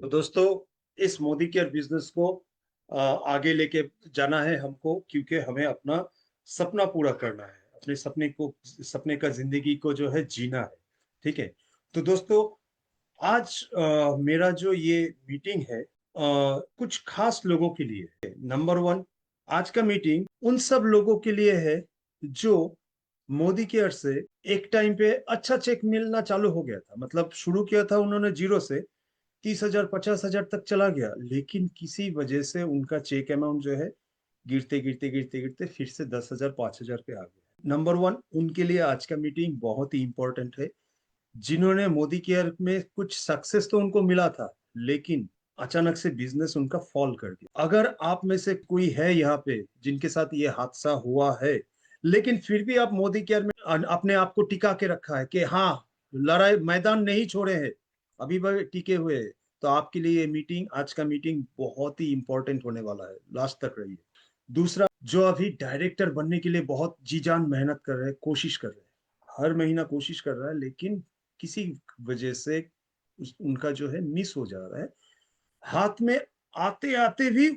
तो दोस्तों, इस मोदी केयर बिजनेस को आगे लेके जाना है हमको, क्योंकि हमें अपना सपना पूरा करना है। अपने सपने का जिंदगी को जो है जीना है। ठीक है। तो दोस्तों, आज मेरा जो ये मीटिंग है कुछ खास लोगों के लिए है। नंबर वन, आज का मीटिंग उन सब लोगों के लिए है जो मोदी केयर से एक टाइम पे अच्छा चेक मिलना चालू हो गया था। मतलब शुरू किया था उन्होंने जीरो से, 30,000 50,000 तक चला गया, लेकिन किसी वजह से उनका चेक अमाउंट जो है गिरते गिरते गिरते गिरते फिर से 10,000 5,000 पे आ गया। नंबर वन, उनके लिए आज का मीटिंग बहुत ही इंपॉर्टेंट है। जिन्होंने मोदी केयर में कुछ सक्सेस तो उनको मिला था, लेकिन अचानक से बिजनेस उनका फॉल कर गया। अगर आप में से कोई है यहाँ पे जिनके साथ ये हादसा हुआ है, लेकिन फिर भी आप मोदी केयर में अपने आप को टिका के रखा है कि हाँ, लड़ाई मैदान नहीं छोड़े हैं, अभी भी टिके हुए हैं, तो आपके लिए ये मीटिंग, आज का मीटिंग बहुत ही इंपॉर्टेंट होने वाला है। लास्ट तक रहिए। दूसरा, जो अभी डायरेक्टर बनने के लिए बहुत जी जान मेहनत कर रहे हैं, कोशिश कर रहे हैं, हर महीना कोशिश कर रहा है, लेकिन किसी वजह से उनका जो है मिस हो जा रहा है, हाथ में आते आते भी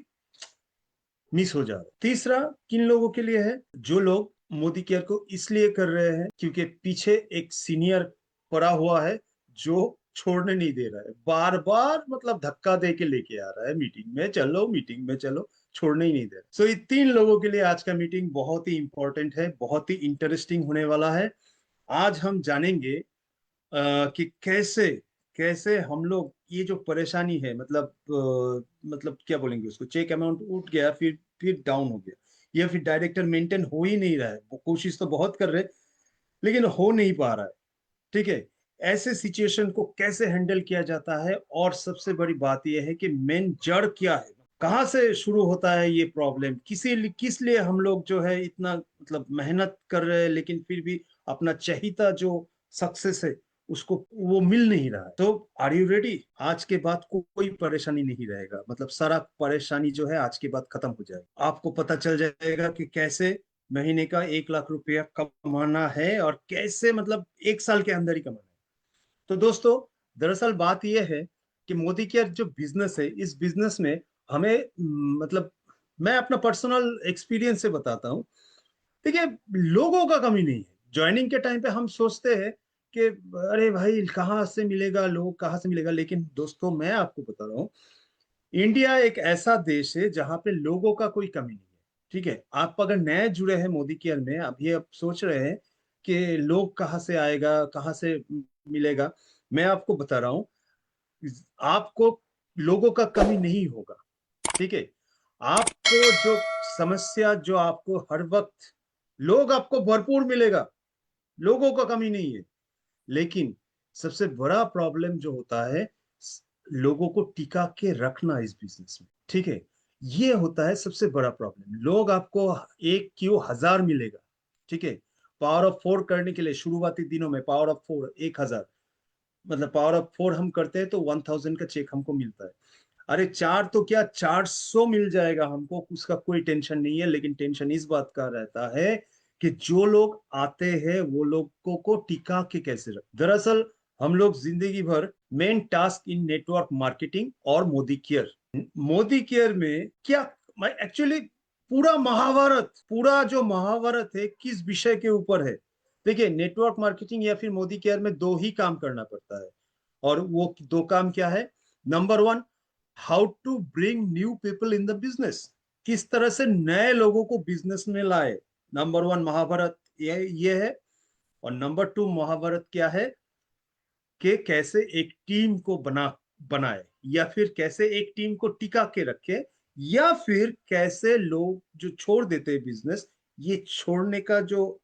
मिस हो जा रहा है। तीसरा, किन लोगों के लिए है? जो लोग मोदी केयर को इसलिए कर रहे हैं क्योंकि पीछे एक सीनियर पड़ा हुआ है जो छोड़ने नहीं दे रहा है, बार बार मतलब धक्का दे के लेके आ रहा है, मीटिंग में चलो, मीटिंग में चलो, छोड़ने ही नहीं दे रहा। सो ये तीन लोगों के लिए आज का मीटिंग बहुत ही इंपॉर्टेंट है, बहुत ही इंटरेस्टिंग होने वाला है। आज हम जानेंगे कि कैसे कैसे हम लोग ये जो परेशानी है, मतलब क्या बोलेंगे उसको, चेक अमाउंट उठ गया, फिर डाउन हो गया, या फिर डायरेक्टर मेंटेन हो ही नहीं रहा है। वो कोशिश तो बहुत कर रहे हैं, लेकिन हो नहीं पा रहा है। ठीक है। ऐसे सिचुएशन को कैसे हैंडल किया जाता है, और सबसे बड़ी बात यह है कि मेन जड़ क्या है, कहाँ से शुरू होता है ये प्रॉब्लम, किस लिए हम लोग जो है इतना मतलब मेहनत कर रहे हैं, लेकिन फिर भी अपना चाहिता जो सक्सेस है उसको वो मिल नहीं रहा है। तो आर यू रेडी? आज के बाद कोई परेशानी नहीं रहेगा, मतलब सारा परेशानी जो है आज के बाद खत्म हो जाएगा। आपको पता चल जाएगा कि कैसे महीने का 1 लाख रुपया कमाना है, और कैसे मतलब 1 साल के अंदर ही कमाना है। तो दोस्तों, दरअसल बात यह है कि मोदी केयर जो बिजनेस है, इस बिजनेस में हमें मतलब मैं अपना पर्सनल एक्सपीरियंस से बताता हूँ। देखिए, लोगों का कमी नहीं है। ज्वाइनिंग के टाइम पे हम सोचते हैं कि अरे भाई कहाँ से मिलेगा, लोग कहाँ से मिलेगा, लेकिन दोस्तों मैं आपको बता रहा हूँ, इंडिया एक ऐसा देश है जहाँ पे लोगों का कोई कमी नहीं है। ठीक है। आप अगर नए जुड़े हैं मोदी केयर में, अभी आप सोच रहे हैं कि लोग कहाँ से आएगा, कहाँ से मिलेगा, मैं आपको बता रहा हूँ, आपको लोगों का कमी नहीं होगा। ठीक है। आपको जो समस्या, जो आपको हर वक्त लोग आपको भरपूर मिलेगा, लोगों का कमी नहीं है, लेकिन सबसे बड़ा प्रॉब्लम जो होता है, लोगों को टिका के रखना इस बिजनेस में। ठीक है। ये होता है सबसे बड़ा प्रॉब्लम। लोग आपको एक क्यों 1,000 मिलेगा। ठीक है। पावर ऑफ 4 करने के लिए शुरुआती दिनों में पावर ऑफ 4 1,000, मतलब पावर ऑफ 4 हम करते हैं तो 1,000 का चेक हमको मिलता है। अरे चार तो क्या, 400 मिल जाएगा हमको, उसका कोई टेंशन नहीं है। लेकिन टेंशन इस बात का रहता है कि जो लोग आते हैं वो लोगों को टिका के कैसे रख। दरअसल हम लोग जिंदगी भर main task in network marketing और मोदी केयर में क्या, मैं एक्चुअली पूरा जो महाभारत है किस विषय के ऊपर है। देखिए, नेटवर्क मार्केटिंग या फिर मोदी केयर में दो ही काम करना पड़ता है, और वो दो काम क्या है? Number one, how to bring new people in the business, किस तरह से नए लोगों को बिजनेस में लाए। नंबर वन महाभारत ये है। और नंबर टू महाभारत क्या है कि कैसे एक टीम को बनाए, या फिर कैसे एक टीम को टिका के रखे, या फिर कैसे लोग जो छोड़ देते हैं बिजनेस, ये छोड़ने का जो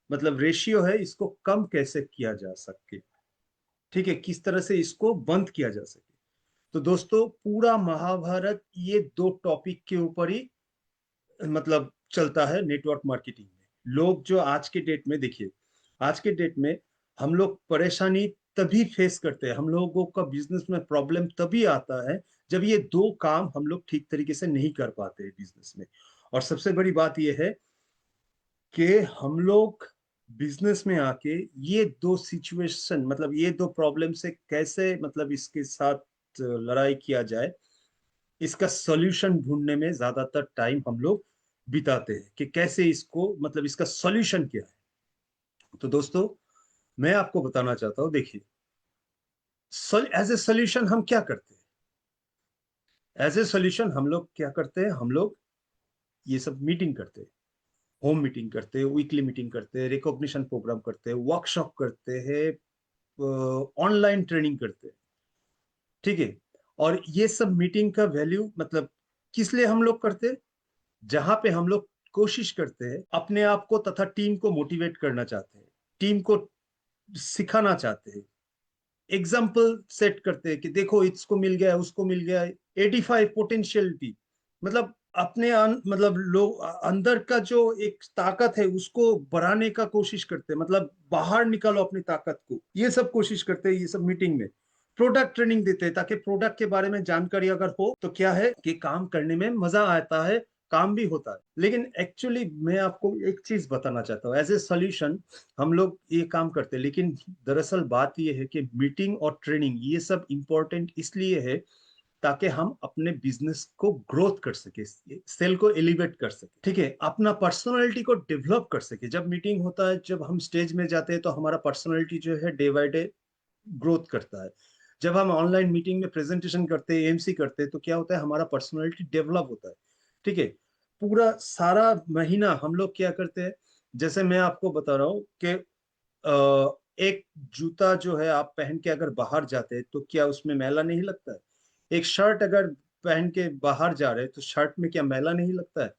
मतलब रेशियो है, इसको कम कैसे किया जा सके। ठीक है। किस तरह से इसको बंद किया जा सके। तो दोस्तों, पूरा महाभारत ये दो टॉपिक के ऊपर ही मतलब चलता है नेटवर्क मार्केटिंग में। लोग जो आज के डेट में, देखिए, आज के डेट में हम लोग परेशानी तभी फेस करते हैं, हम लोगों का बिजनेस में प्रॉब्लम तभी आता है जब ये दो काम हम लोग ठीक तरीके से नहीं कर पाते हैं बिजनेस में। और सबसे बड़ी बात यह है कि हम लोग बिजनेस में आके ये दो सिचुएशन, मतलब ये दो प्रॉब्लम से कैसे मतलब इसके साथ लड़ाई किया जाए, इसका सॉल्यूशन ढूंढने में ज्यादातर टाइम हम लोग बिताते हैं कि कैसे इसको, मतलब इसका सॉल्यूशन क्या है। तो दोस्तों, मैं आपको बताना चाहता हूँ, देखिए, एज ए सॉल्यूशन हम क्या करते हैं। एज ए सॉल्यूशन हम लोग क्या करते हैं, हम लोग ये सब मीटिंग करते हैं, होम मीटिंग करते हैं, वीकली मीटिंग करते हैं, रिकॉग्निशन प्रोग्राम करते हैं, वर्कशॉप करते हैं, ऑनलाइन ट्रेनिंग करते हैं, ठीक है। और ये सब मीटिंग का वैल्यू, मतलब किस लिए हम लोग करते हैं, जहां पे हम लोग कोशिश करते हैं अपने आप को तथा टीम को मोटिवेट करना चाहते हैं, टीम को सिखाना चाहते हैं, एग्जाम्पल सेट करते हैं कि देखो इसको मिल गया, उसको मिल गया, 85 पोटेंशियलिटी, मतलब अपने मतलब लोग अंदर का जो एक ताकत है उसको बढ़ाने का कोशिश करते हैं, मतलब बाहर निकालो अपनी ताकत को, ये सब कोशिश करते हैं ये सब मीटिंग में। प्रोडक्ट ट्रेनिंग देते हैं ताकि प्रोडक्ट के बारे में जानकारी अगर हो तो क्या है कि काम करने में मजा आता है, काम भी होता है। लेकिन एक्चुअली मैं आपको एक चीज बताना चाहता हूँ, एज ए सोल्यूशन हम लोग ये काम करते हैं, लेकिन दरअसल बात ये है कि मीटिंग और ट्रेनिंग ये सब इंपॉर्टेंट इसलिए है ताकि हम अपने बिजनेस को ग्रोथ कर सके, सेल को एलिवेट कर सके, ठीक है, अपना पर्सनालिटी को डेवलप कर सके। जब मीटिंग होता है, जब हम स्टेज में जाते हैं तो हमारा पर्सनालिटी जो है डे बाय डे ग्रोथ करता है। जब हम ऑनलाइन मीटिंग में प्रेजेंटेशन करते हैं, एमसी करते हैं, तो क्या होता है, हमारा पर्सनालिटी डेवलप होता है, ठीक है। पूरा सारा महीना हम लोग क्या करते हैं, जैसे मैं आपको बता रहा हूँ कि एक जूता जो है आप पहन के अगर बाहर जाते हैं तो क्या उसमें मैला नहीं लगता है। एक शर्ट अगर पहन के बाहर जा रहे हैं तो शर्ट में क्या मैला नहीं लगता है।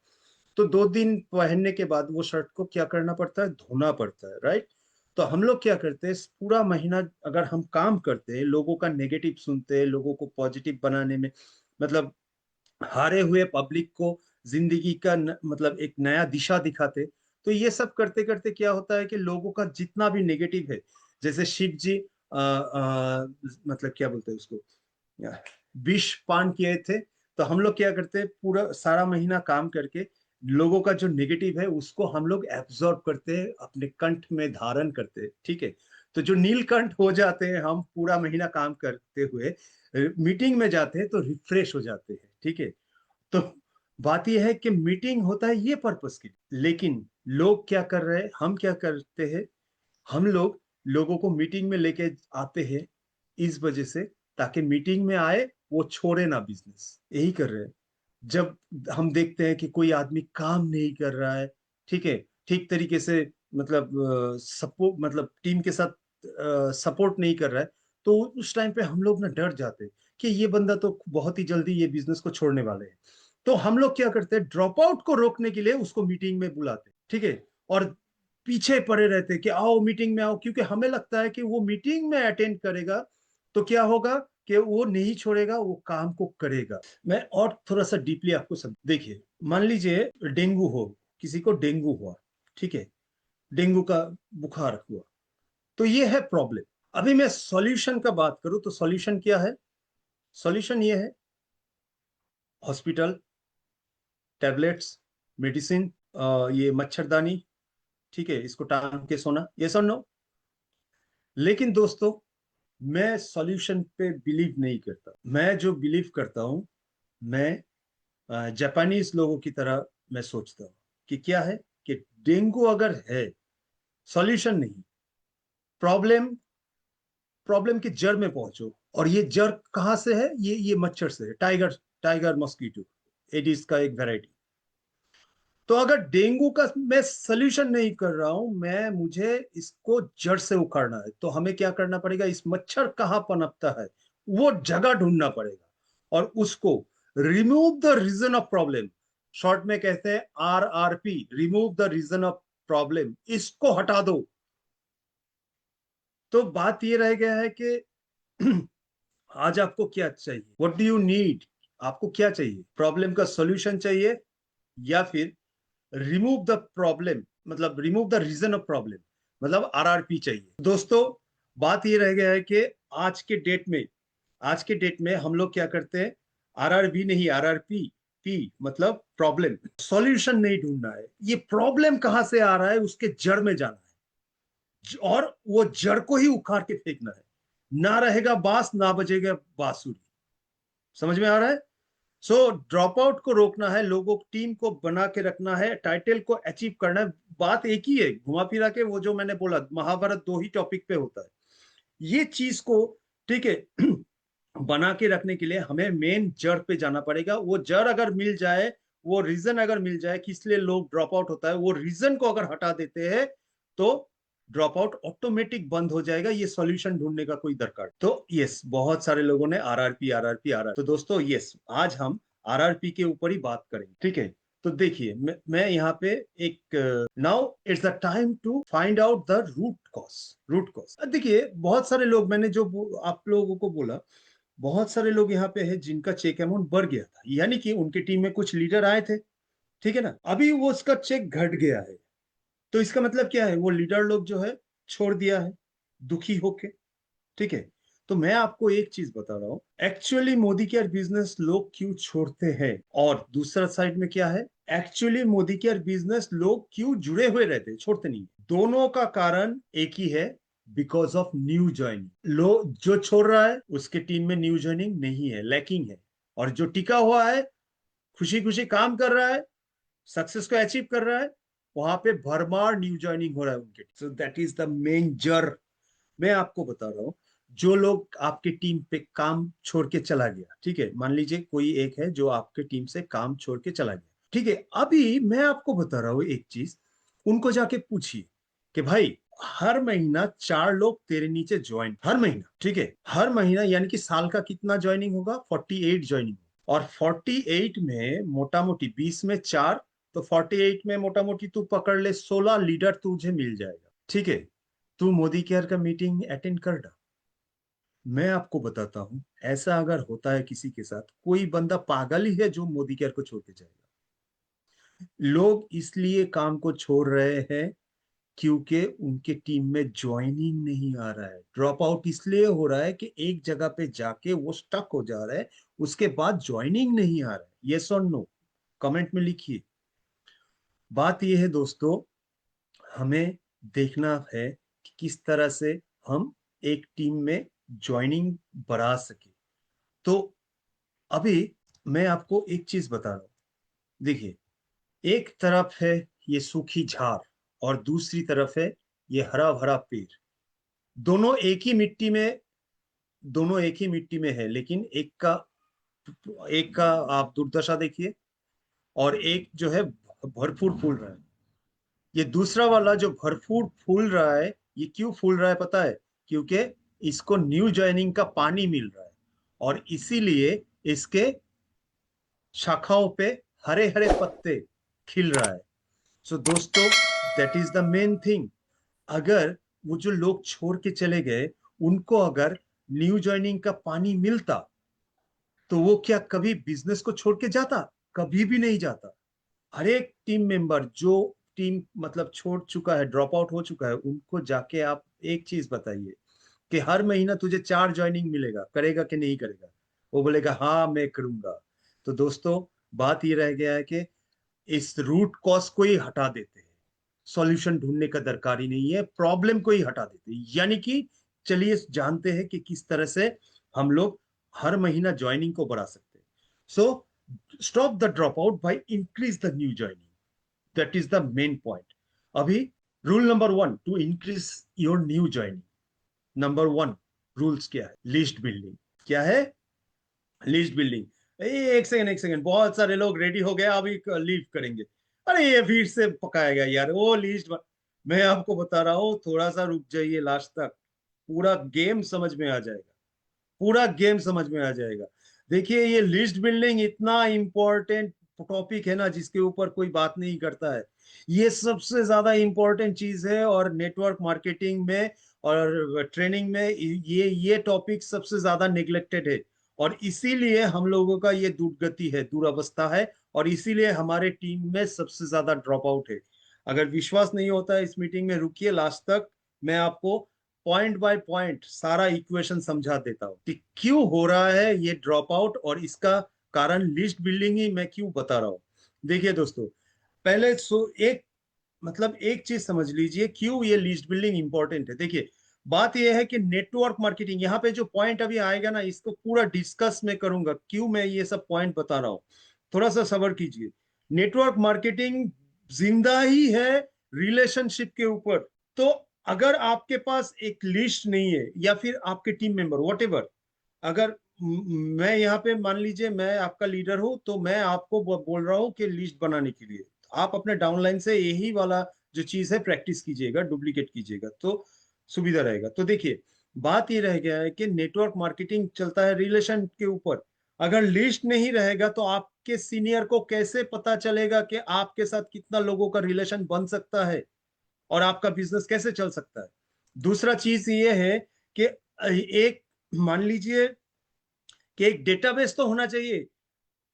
तो 2 दिन पहनने के बाद वो शर्ट को क्या करना पड़ता है, धोना पड़ता है, राइट। तो हम लोग क्या करते हैं, पूरा महीना अगर हम काम करते हैं, लोगों का नेगेटिव सुनते हैं, लोगों को पॉजिटिव बनाने में, मतलब हारे हुए पब्लिक को जिंदगी का मतलब एक नया दिशा दिखाते, तो ये सब करते करते क्या होता है कि लोगों का जितना भी नेगेटिव है, जैसे शिव जी मतलब क्या बोलते हैं उसको, विष पान किए थे, तो हम लोग क्या करते हैं, पूरा सारा महीना काम करके लोगों का जो नेगेटिव है उसको हम लोग एब्जॉर्ब करते हैं, अपने कंठ में धारण करते हैं, ठीक है। तो जो नीलकंठ हो जाते हैं हम पूरा महीना काम करते हुए, मीटिंग में जाते हैं तो रिफ्रेश हो जाते हैं, ठीक है। तो बात यह है कि मीटिंग होता है ये पर्पस के लिए, लेकिन लोग क्या कर रहे हैं, हम क्या करते हैं, हम लोग लोगों को मीटिंग में लेके आते हैं इस वजह से ताकि मीटिंग में आए वो छोड़े ना बिजनेस, यही कर रहे हैं। जब हम देखते हैं कि कोई आदमी काम नहीं कर रहा है, ठीक है, ठीक तरीके से, मतलब सपोर्ट, मतलब टीम के साथ सपोर्ट नहीं कर रहा है, तो उस टाइम पे हम लोग ना डर जाते हैं कि ये बंदा तो बहुत ही जल्दी ये बिजनेस को छोड़ने वाले हैं। तो हम लोग क्या करते हैं, ड्रॉप आउट को रोकने के लिए उसको मीटिंग में बुलाते हैं, ठीक है। और पीछे पड़े रहते हैं कि आओ मीटिंग में आओ, क्योंकि हमें लगता है कि वो मीटिंग में अटेंड करेगा तो क्या होगा कि वो नहीं छोड़ेगा, वो काम को करेगा। मैं और थोड़ा सा डीपली आपको सब देखिए, मान लीजिए डेंगू हो, किसी को डेंगू हुआ, ठीक है, डेंगू का बुखार हुआ, तो ये है प्रॉब्लम। अभी मैं सॉल्यूशन का बात करूं तो सॉल्यूशन क्या है, सॉल्यूशन ये है, हॉस्पिटल, टैबलेट्स, मेडिसिन, ये मच्छरदानी, ठीक है, इसको टांग के सोना, ये सब नो। लेकिन दोस्तों, मैं सॉल्यूशन पे बिलीव नहीं करता। मैं जो बिलीव करता हूं, मैं जापानीज लोगों की तरह मैं सोचता हूँ कि क्या है, कि डेंगू अगर है, सॉल्यूशन नहीं, प्रॉब्लम, प्रॉब्लम की जड़ में पहुंचो। और ये जड़ कहाँ से है, ये मच्छर से है, टाइगर, टाइगर मॉस्किटो, एडिस का एक वैरायटी। तो अगर डेंगू का मैं सॉल्यूशन नहीं कर रहा हूं, मैं मुझे इसको जड़ से उखाड़ना है, तो हमें क्या करना पड़ेगा, इस मच्छर कहाँ पनपता है वो जगह ढूंढना पड़ेगा, और उसको remove the reason of problem, short में कहते हैं RRP, remove the reason of problem, इसको हटा दो। तो बात ये रह गया है कि आज आपको क्या चाहिए, व्हाट डू यू नीड, आपको क्या चाहिए, प्रॉब्लम का सॉल्यूशन चाहिए या फिर रिमूव द प्रॉब्लम, मतलब remove the reason of problem, मतलब RRP चाहिए। दोस्तों, बात ये रह गया है कि आज के डेट में, आज के डेट में हम लोग क्या करते हैं, RRB नहीं, RRP, पी मतलब प्रॉब्लम, सॉल्यूशन नहीं ढूंढना है, ये प्रॉब्लम कहां से आ रहा है उसके जड़ में जाना है, और वो जड़ को ही उखाड़ के फेंकना है। ना रहेगा बांस, ना बजेगा बांसुरी, समझ में आ रहा है? सो ड्रॉप आउट को रोकना है, लोगों की टीम को बना के रखना है, टाइटल को अचीव करना है। बात एक ही है, घुमा फिरा के वो जो मैंने बोला, महाभारत दो ही टॉपिक पे होता है। ये चीज को, ठीक है, बना के रखने के लिए हमें मेन जड़ पे जाना पड़ेगा। वो जड़ अगर मिल जाए, वो रीजन अगर मिल जाए कि इसलिए लोग ड्रॉप आउट होता है, वो रीजन को अगर हटा देते हैं तो ड्रॉप आउट ऑटोमेटिक बंद हो जाएगा। ये सॉल्यूशन ढूंढने का कोई दरकार। तो यस, बहुत सारे लोगों ने आरआरपी आरआरपी आरआर, तो दोस्तों यस, आज हम आरआरपी के ऊपर ही बात करेंगे, ठीक है। तो देखिए, मैं यहाँ पे एक, now it's the time to find out the root cause. Root cause देखिए, बहुत सारे लोग, मैंने जो आप लोगों को बोला, बहुत सारे लोग यहाँ पे है जिनका चेक अमाउंट बढ़ गया था, यानी कि उनकी टीम में कुछ लीडर आए थे, ठीक है ना, अभी वो उसका चेक घट गया है। तो इसका मतलब क्या है, वो लीडर लोग जो है छोड़ दिया है, दुखी होके, ठीक है। तो मैं आपको एक चीज बता रहा हूँ, एक्चुअली मोदी केयर बिजनेस लोग क्यों छोड़ते हैं, और दूसरा साइड में क्या है, एक्चुअली मोदी केयर बिजनेस लोग क्यों जुड़े हुए रहते हैं, छोड़ते नहीं। दोनों का कारण एक ही है, बिकॉज ऑफ न्यू ज्वाइनिंग। लोग जो छोड़ रहा है उसके टीम में न्यू ज्वाइनिंग नहीं है, लैकिंग है, और जो टिका हुआ है, खुशी खुशी काम कर रहा है, सक्सेस को अचीव कर रहा है, वहां पे भरमार न्यू ज्वाइनिंग हो रहा है उनके। So that is the main जर। मैं आपको बता रहा हूँ, जो लोग आपके टीम पे काम छोड़ के चला गया, ठीक है, मान लीजिए कोई एक है जो आपके टीम से काम छोड़ के चला गया, ठीक है, अभी मैं आपको बता रहा हूँ एक चीज, उनको जाके पूछिए कि भाई, हर महीना 4 लोग तेरे नीचे ज्वाइन, हर महीना, ठीक है, हर महीना, यानी कि साल का कितना ज्वाइनिंग होगा, 48 ज्वाइनिंग। और 48 में मोटा मोटी 20 में 4, तो 48 में मोटा मोटी तू पकड़ ले 16 लीडर तुझे मिल जाएगा, ठीक है। तू मोदी केयर का मीटिंग अटेंड कर डा। मैं आपको बताता हूं, ऐसा अगर होता है किसी के साथ, कोई बंदा पागल ही है जो मोदी केयर को छोड़ के जाएगा। लोग इसलिए काम को छोड़ रहे हैं क्योंकि उनके टीम में ज्वाइनिंग नहीं आ रहा है। ड्रॉप आउट इसलिए हो रहा है कि एक जगह पे जाके वो स्टक हो जा रहा है, उसके बाद ज्वाइनिंग नहीं आ रहा है। यस और नो, कमेंट में लिखिए। बात यह है दोस्तों, हमें देखना है कि किस तरह से हम एक टीम में ज्वाइनिंग बढ़ा सके। तो अभी मैं आपको एक चीज बता रहा हूं, देखिए, एक तरफ है ये सूखी झाड़, और दूसरी तरफ है ये हरा भरा पेड़। दोनों एक ही मिट्टी में, दोनों एक ही मिट्टी में है, लेकिन एक का आप दुर्दशा देखिए, और एक जो है भरपूर फूल रहा है। ये दूसरा वाला जो भरपूर फूल रहा है, ये क्यों फूल रहा है पता है? क्योंकि इसको न्यू जॉइनिंग का पानी मिल रहा है, और इसीलिए इसके शाखाओं पे हरे हरे पत्ते खिल रहा है। सो दोस्तों, that is the main thing. अगर वो जो लोग छोड़ के चले गए, उनको अगर न्यू जॉइनिंग का पानी मिलता, तो वो क्या कभी बिजनेस को छोड़ के जाता? कभी भी नहीं जाता। हर एक टीम मेंबर जो टीम मतलब छोड़ चुका है, ड्रॉप आउट हो चुका है, उनको जाके आप एक चीज बताइए कि हर महीना तुझे 4 ज्वाइनिंग मिलेगा, करेगा कि नहीं करेगा? वो बोलेगा हाँ मैं करूंगा। तो दोस्तों, बात ये रह गया है कि इस रूट कॉज को ही हटा देते हैं, सॉल्यूशन ढूंढने का दरकार ही नहीं है, प्रॉब्लम को ही हटा देते हैं। यानी कि चलिए जानते हैं कि किस तरह से हम लोग हर महीना ज्वाइनिंग को बढ़ा सकते हैं। So stop the drop out by increase the new joining, that is the main point. अभी rule number 1 to increase your new joining, number 1 rules क्या है? List building. क्या है? List building. एक सेकंड एक सेकंड, बहुत सारे लोग रेडी हो गए, अभी लीव करेंगे। अरे ये फिर से पकाएगा यार वो लिस्ट। मैं आपको बता रहा हूँ, थोड़ा सा रुक जाइए लास्ट तक, पूरा गेम समझ में आ जाएगा, पूरा गेम समझ में आ जाएगा। देखिए, ये लिस्ट बिल्डिंग इतना इंपॉर्टेंट टॉपिक है ना, जिसके ऊपर कोई बात नहीं करता है। ये सबसे ज्यादा इंपॉर्टेंट चीज है, और नेटवर्क मार्केटिंग में और ट्रेनिंग में ये टॉपिक सबसे ज्यादा नेग्लेक्टेड है। और इसीलिए हम लोगों का ये दुर्गति है, दुरावस्था है, और इसीलिए हमारे टीम में सबसे ज्यादा ड्रॉप आउट है। अगर विश्वास नहीं होता है, इस मीटिंग में रुकिए लास्ट तक, मैं आपको पॉइंट बाय पॉइंट सारा इक्वेशन समझा देता हूँ कि क्यों हो रहा है ये ड्रॉप आउट, और इसका कारण लिस्ट बिल्डिंग ही मैं क्यों बता रहा हूँ। देखिए दोस्तों, पहले एक मतलब एक चीज समझ लीजिए क्यों ये लिस्ट बिल्डिंग इंपॉर्टेंट है। देखिए, बात यह है कि नेटवर्क मार्केटिंग, यहाँ पे जो पॉइंट अभी आएगा ना, इसको पूरा डिस्कस मैं करूंगा, क्यों मैं ये सब पॉइंट बता रहा हूँ, थोड़ा सा सब्र कीजिए। नेटवर्क मार्केटिंग जिंदा ही है रिलेशनशिप के ऊपर। तो अगर आपके पास एक लिस्ट नहीं है, या फिर आपके टीम मेंबर वॉट, अगर मैं यहाँ पे मान लीजिए मैं आपका लीडर हूँ, तो मैं आपको बोल रहा हूँ कि लिस्ट बनाने के लिए आप अपने डाउनलाइन से यही वाला जो चीज है प्रैक्टिस कीजिएगा, डुप्लीकेट कीजिएगा, तो सुविधा रहेगा। तो देखिए, बात ये रह गया है कि नेटवर्क मार्केटिंग चलता है रिलेशन के ऊपर। अगर लिस्ट नहीं रहेगा तो आपके सीनियर को कैसे पता चलेगा कि आपके साथ कितना लोगों का रिलेशन बन सकता है और आपका बिजनेस कैसे चल सकता है। दूसरा चीज ये है कि एक, मान लीजिए कि एक डेटाबेस तो होना चाहिए।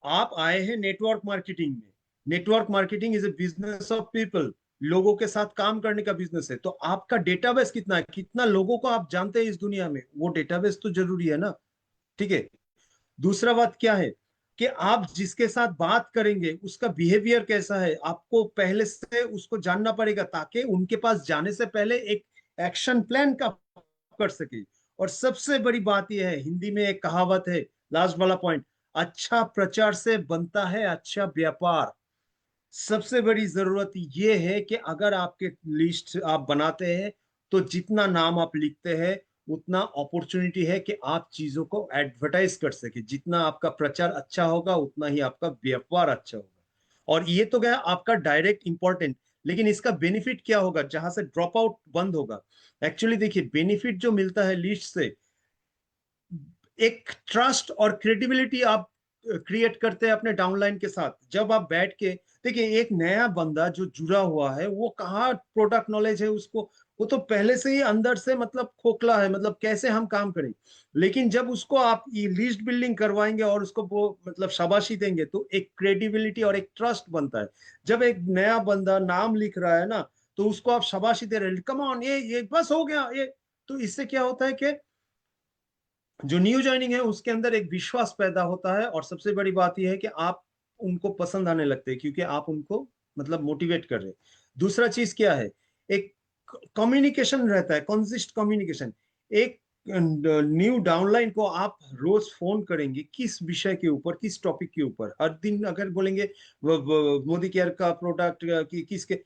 आप आए हैं नेटवर्क मार्केटिंग में, network marketing is a business of people, लोगों के साथ काम करने का बिजनेस है। तो आपका डेटाबेस कितना है, कितना लोगों को आप जानते हैं इस दुनिया में, वो डेटाबेस तो जरूरी है ना। ठीक है। दूसरा बात क्या है कि आप जिसके साथ बात करेंगे उसका बिहेवियर कैसा है, आपको पहले से उसको जानना पड़ेगा, ताकि उनके पास जाने से पहले एक एक्शन प्लान का कर सके। और सबसे बड़ी बात यह है, हिंदी में एक कहावत है, लास्ट वाला पॉइंट, अच्छा प्रचार से बनता है अच्छा व्यापार। सबसे बड़ी जरूरत यह है कि अगर आपके लिस्ट आप बनाते हैं, तो जितना नाम आप लिखते हैं उतना अपॉर्चुनिटी है कि आप चीजों को एडवर्टाइज कर सके। जितना आपका प्रचार अच्छा होगा उतना ही आपका व्यापार अच्छा होगा। और ये तो गया आपका डायरेक्ट इंपॉर्टेंट, लेकिन इसका बेनिफिट क्या होगा जहां से ड्रॉप आउट बंद होगा। एक्चुअली देखिए, बेनिफिट जो मिलता है लिस्ट से, एक ट्रस्ट और क्रेडिबिलिटी आप क्रिएट करते हैं अपने डाउनलाइन के साथ। जब आप बैठ के देखिए, एक नया बंदा जो जुड़ा हुआ है, वो कहाँ प्रोडक्ट नॉलेज है उसको, वो तो पहले से ही अंदर से मतलब खोखला है, मतलब कैसे हम काम करें। लेकिन जब उसको आप ये लिस्ट बिल्डिंग करवाएंगे और उसको वो मतलब शाबाशी देंगे, तो एक क्रेडिबिलिटी और एक ट्रस्ट बनता है। जब एक नया बंदा नाम लिख रहा है ना, तो उसको आप शाबाशी दे रहे हैं, कम ऑन, ये बस हो गया ये। तो इससे क्या होता है कि जो न्यू ज्वाइनिंग है उसके अंदर एक विश्वास पैदा होता है। और सबसे बड़ी बात यह है कि आप उनको पसंद आने लगते हैं, क्योंकि आप उनको मतलब मोटिवेट कर रहे हैं। दूसरा चीज क्या है, एक कम्युनिकेशन रहता है, कंसिस्ट कम्युनिकेशन। एक न्यू डाउनलाइन को आप रोज फोन करेंगे, किस विषय के ऊपर, किस टॉपिक के ऊपर, हर दिन अगर बोलेंगे मोदी केयर का प्रोडक्ट की किसके,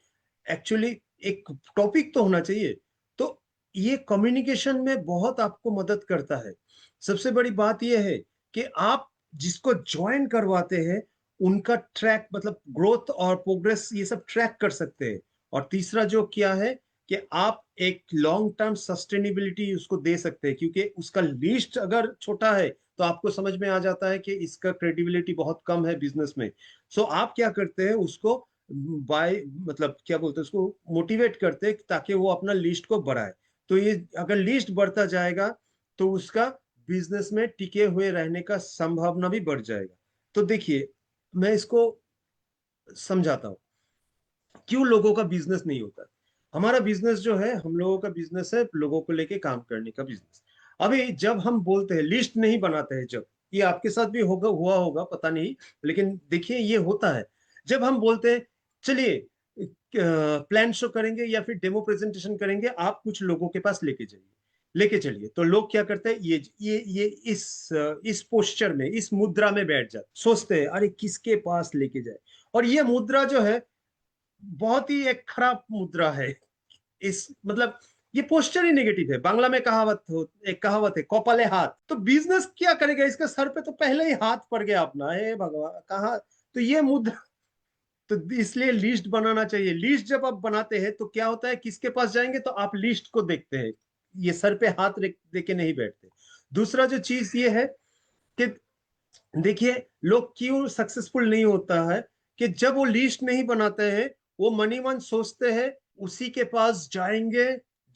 एक्चुअली एक टॉपिक तो होना चाहिए। तो ये कम्युनिकेशन में बहुत आपको मदद करता है। सबसे बड़ी बात यह है कि आप जिसको ज्वाइन करवाते हैं उनका ट्रैक मतलब ग्रोथ और प्रोग्रेस ये सब ट्रैक कर सकते हैं। और तीसरा जो क्या है कि आप एक लॉन्ग टर्म सस्टेनेबिलिटी उसको दे सकते हैं, क्योंकि उसका लिस्ट अगर छोटा है तो आपको समझ में आ जाता है कि इसका क्रेडिबिलिटी बहुत कम है बिजनेस में। सो आप क्या करते हैं उसको बाय मतलब क्या बोलते हैं उसको मोटिवेट करते हैं, ताकि वो अपना लिस्ट को बढ़ाए। तो ये अगर लिस्ट बढ़ता जाएगा तो उसका बिजनेस में टिके हुए रहने का संभावना भी बढ़ जाएगा। तो देखिए, मैं इसको समझाता हूँ क्यों लोगों का बिजनेस नहीं होता। हमारा बिजनेस जो है, हम लोगों का बिजनेस है लोगों को लेके काम करने का बिजनेस। अभी जब हम बोलते हैं लिस्ट नहीं बनाते हैं, जब ये आपके साथ भी होगा, हुआ होगा पता नहीं, लेकिन देखिए ये होता है। जब हम बोलते हैं चलिए प्लान शो करेंगे या फिर डेमो प्रेजेंटेशन करेंगे, आप कुछ लोगों के पास लेके जाइए, लेके चलिए, तो लोग क्या करते हैं, ये इस पोस्चर में, इस मुद्रा में बैठ जाते, सोचते हैं अरे किसके पास लेके जाए। और ये मुद्रा जो है बहुत ही एक खराब मुद्रा है। इस मतलब ये पोस्टर ही नेगेटिव है। बांग्ला में एक कहावत है, कपाले हाथ। तो बिजनेस क्या करेगा, इसके सर पे तो पहले ही हाथ पड़ गया अपना, हे भगवान कहाँ। तो ये मुद्रा, तो इसलिए लिस्ट बनाना चाहिए। लिस्ट जब आप बनाते हैं तो क्या होता है, किसके पास जाएंगे तो आप लिस्ट को देखते हैं, ये सर पे हाथ दे के नहीं बैठते। दूसरा जो चीज ये है कि देखिए, लोग क्यों सक्सेसफुल नहीं होता है, कि जब वो लिस्ट नहीं बनाते हैं, वो मनी मन सोचते हैं उसी के पास जाएंगे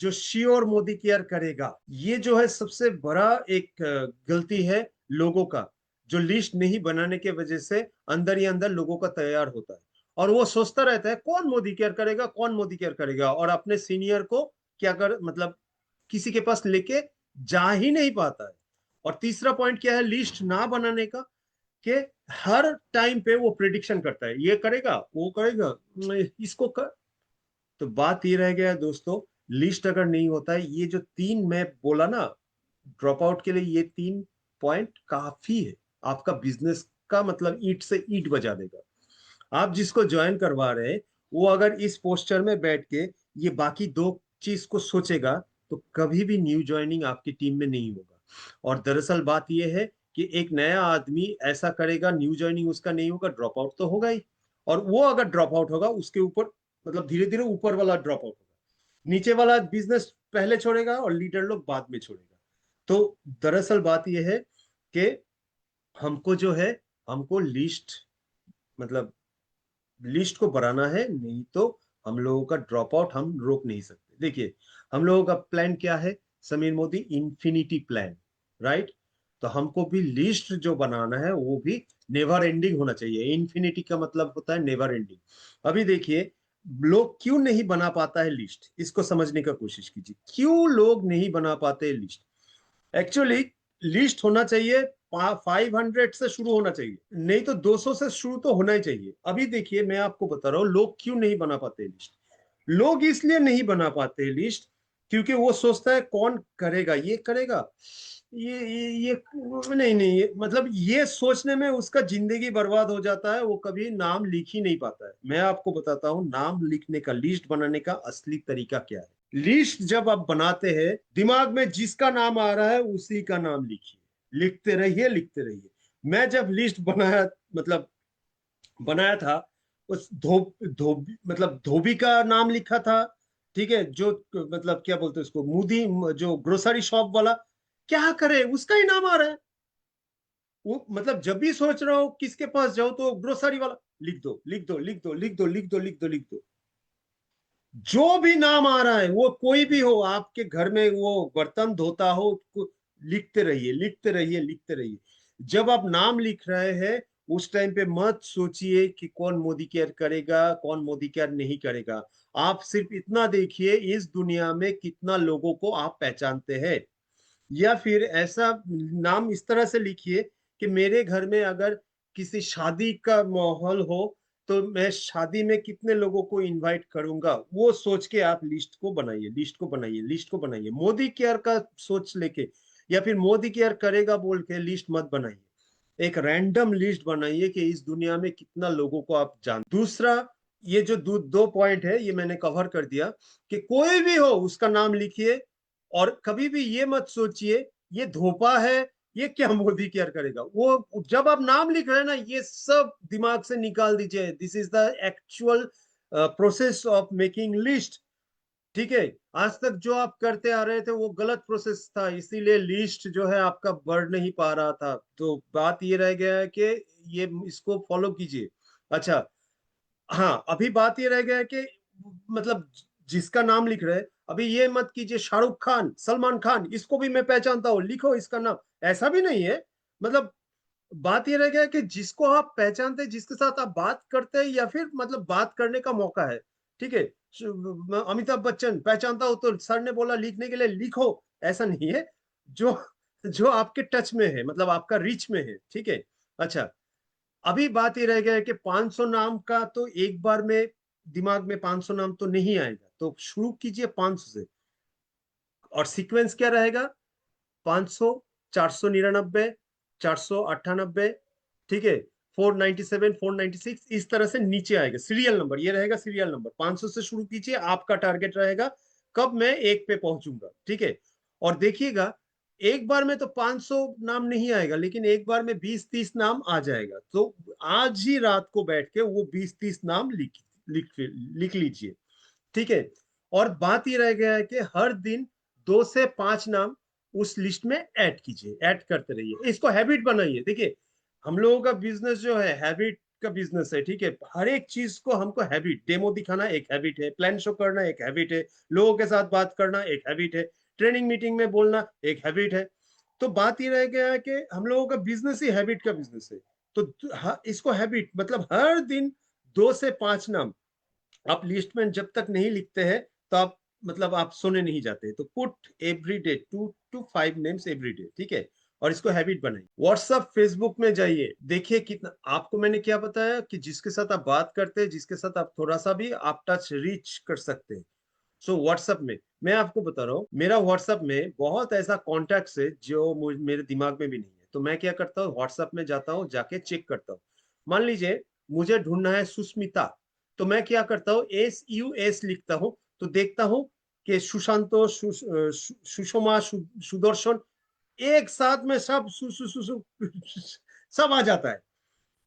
जो श्योर मोदी केयर करेगा। ये जो है सबसे बड़ा एक गलती है लोगों का, जो लिस्ट नहीं बनाने के वजह से अंदर ही अंदर लोगों का तैयार होता है। और वो सोचता रहता है कौन मोदी केयर करेगा, कौन मोदी केयर करेगा, और अपने सीनियर को क्या कर मतलब किसी के पास लेके जा ही नहीं पाता है। और तीसरा पॉइंट क्या है लिस्ट ना बनाने का, कि हर टाइम पे वो प्रिडिक्शन करता है, ये करेगा वो करेगा इसको कर। तो बात ये रह गया है दोस्तों लिस्ट अगर नहीं होता है, ये जो 3 मैं बोला ना ड्रॉप आउट के लिए, ये 3 पॉइंट काफी है। आपका बिजनेस का मतलब ईंट से ईंट बजा देगा। आप जिसको ज्वाइन करवा रहे हैं, वो अगर इस पोस्चर में बैठ के ये बाकी 2 चीज को सोचेगा, तो कभी भी न्यू ज्वाइनिंग आपकी टीम में नहीं होगा। और दरअसल बात ये है कि एक नया आदमी ऐसा करेगा, न्यू ज्वाइनिंग उसका नहीं होगा, ड्रॉप आउट तो होगा ही। और वो अगर ड्रॉप आउट होगा, उसके ऊपर मतलब धीरे धीरे ऊपर वाला ड्रॉप आउट होगा, नीचे वाला बिजनेस पहले छोड़ेगा और लीडर लोग बाद में छोड़ेगा। तो दरअसल बात यह है कि हमको जो है, हमको लिस्ट मतलब लिस्ट को बढ़ाना है, नहीं तो हम लोगों का ड्रॉप आउट हम रोक नहीं सकते। देखिए, हम लोगों का प्लान क्या है Sameer Modi, infinity plan, right? तो हमको भी लिस्ट जो बनाना है वो भी नेवर एंडिंग होना चाहिए। इंफिनिटी का मतलब होता है नेवर एंडिंग। अभी देखिए, लोग क्यों नहीं बना पाता है लिस्ट, इसको समझने का कोशिश कीजिए, क्यों लोग नहीं बना पाते लिस्ट। एक्चुअली लिस्ट होना चाहिए 500 से शुरू होना चाहिए, नहीं तो 200 से शुरू तो होना ही चाहिए। अभी देखिए, मैं आपको बता रहा हूँ लोग क्यों नहीं बना पाते लिस्ट। लोग इसलिए नहीं बना पाते लिस्ट क्योंकि वो सोचता है कौन करेगा, ये करेगा, ये नहीं नहीं, मतलब ये सोचने में उसका जिंदगी बर्बाद हो जाता है, वो कभी नाम लिख ही नहीं पाता है। मैं आपको बताता हूँ नाम लिखने का, लिस्ट बनाने का असली तरीका क्या है। लिस्ट जब आप बनाते हैं, दिमाग में जिसका नाम आ रहा है उसी का नाम लिखिए, लिखते रहिए लिखते रहिए। मैं जब लिस्ट बनाया था, उस धोबी का नाम लिखा था, ठीक है, जो मतलब क्या बोलते हैं उसको, मुदी, जो ग्रोसरी शॉप वाला, क्या करे उसका ही नाम आ रहा है। वो मतलब जब भी सोच रहा हो किसके पास जाओ, तो ग्रोसरी वाला, लिख दो लिख दो लिख दो लिख दो लिख दो लिख दो लिख दो। जो भी नाम आ रहा है, वो कोई भी हो, आपके घर में वो बर्तन धोता हो, लिखते रहिए लिखते रहिए लिखते रहिए। जब आप नाम लिख रहे हैं, उस टाइम पे मत सोचिए कि कौन मोदी केयर करेगा, कौन मोदी केयर नहीं करेगा। आप सिर्फ इतना देखिए, इस दुनिया में कितना लोगों को आप पहचानते हैं। या फिर ऐसा नाम इस तरह से लिखिए कि मेरे घर में अगर किसी शादी का माहौल हो, तो मैं शादी में कितने लोगों को इनवाइट करूंगा, वो सोच के आप लिस्ट को बनाइए, लिस्ट को बनाइए, लिस्ट को बनाइए। मोदी केयर का सोच लेके या फिर मोदी केयर करेगा बोल के लिस्ट मत बनाइए। एक रैंडम लिस्ट बनाइए कि इस दुनिया में कितना लोगों को आप जान। दूसरा, ये जो 2 पॉइंट है ये मैंने कवर कर दिया, कि कोई भी हो उसका नाम लिखिए। और कभी भी ये मत सोचिए ये धोपा है, ये क्या मोदी केयर करेगा। वो जब आप नाम लिख रहे हैं ना, ये सब दिमाग से निकाल दीजिए। This is the actual process of making list. ठीक है, आज तक जो आप करते आ रहे थे वो गलत प्रोसेस था, इसीलिए लिस्ट जो है आपका बढ़ नहीं पा रहा था। तो बात ये रह गया है कि ये इसको फॉलो कीजिए। अच्छा, हाँ, अभी बात ये रह गया है कि मतलब जिसका नाम लिख रहे हैं, अभी ये मत कीजिए शाहरुख खान, सलमान खान, इसको भी मैं पहचानता हूँ, लिखो इसका नाम। ऐसा भी नहीं है। मतलब बात ये रह गया है कि जिसको आप पहचानते हैं, जिसके साथ आप बात करते हैं, या फिर मतलब बात करने का मौका है, ठीक है। अमिताभ बच्चन पहचानता हो तो सर ने बोला लिखने के लिए, लिखो। ऐसा नहीं है। जो जो आपके टच में है, मतलब आपका रीच में है, ठीक है। अच्छा, अभी बात ये रह गया है कि 500 नाम का तो एक बार में दिमाग में 500 नाम तो नहीं आएगा, तो शुरू कीजिए 500 से। और सीक्वेंस क्या रहेगा? 500, 499, 498, ठीक है, 497, 496, इस तरह से नीचे आएगा सीरियल नंबर, ये रहेगा सीरियल नंबर। 500 से शुरू कीजिए, आपका टारगेट रहेगा कब मैं 1 पे पहुंचूंगा, ठीक है। और देखिएगा, एक बार में तो 500 नाम नहीं आएगा, लेकिन एक बार में 20-30 नाम आ जाएगा। तो आज ही रात को बैठ के वो 20-30 नाम लिख लिख लीजिए, ठीक है। और बात ये रह गया है कि हर दिन 2 से 5 नाम उस लिस्ट में ऐड कीजिए, ऐड करते रहिए, इसको हैबिट बनाइए। देखिए, हम लोगों का बिजनेस जो है हैबिट का बिजनेस है, ठीक है। हर एक चीज को हमको हैबिट, डेमो दिखाना एक हैबिट है, प्लान शो करना एक हैबिट है, लोगों के साथ बात करना एक हैबिट है, ट्रेनिंग मीटिंग में बोलना एक हैबिट है। तो बात ये रह गया है कि हम लोगों का बिजनेस ही हैबिट का बिजनेस है। तो इसको हैबिट मतलब हर दिन 2 से 5 नाम आप लिस्ट में जब तक नहीं लिखते हैं, तो आप मतलब आप सोने नहीं जाते। तो put every day 2 to 5 names every day, ठीक है। और इसको हैबिट बनाइए। व्हाट्सएप, फेसबुक में जाइए, देखिए कितना, आपको मैंने क्या बताया कि जिसके साथ आप बात करते हैं, जिसके साथ आप थोड़ा सा भी आप टच रीच कर सकते हैं, सो व्हाट्सएप में मैं आपको बता रहा हूँ, मेरा व्हाट्सएप में बहुत ऐसा कॉन्टैक्ट्स है जो मेरे दिमाग में भी नहीं है। तो मैं क्या करता हूँ, व्हाट्सएप में जाता हूँ, जाके चेक करता हूँ। मान लीजिए मुझे ढूंढना है सुष्मिता, तो मैं क्या करता हूँ, SUS लिखता हूँ, तो देखता हूँ कि सुशांतो, सुषमा, सुदर्शन, एक साथ में सब सब आ जाता है।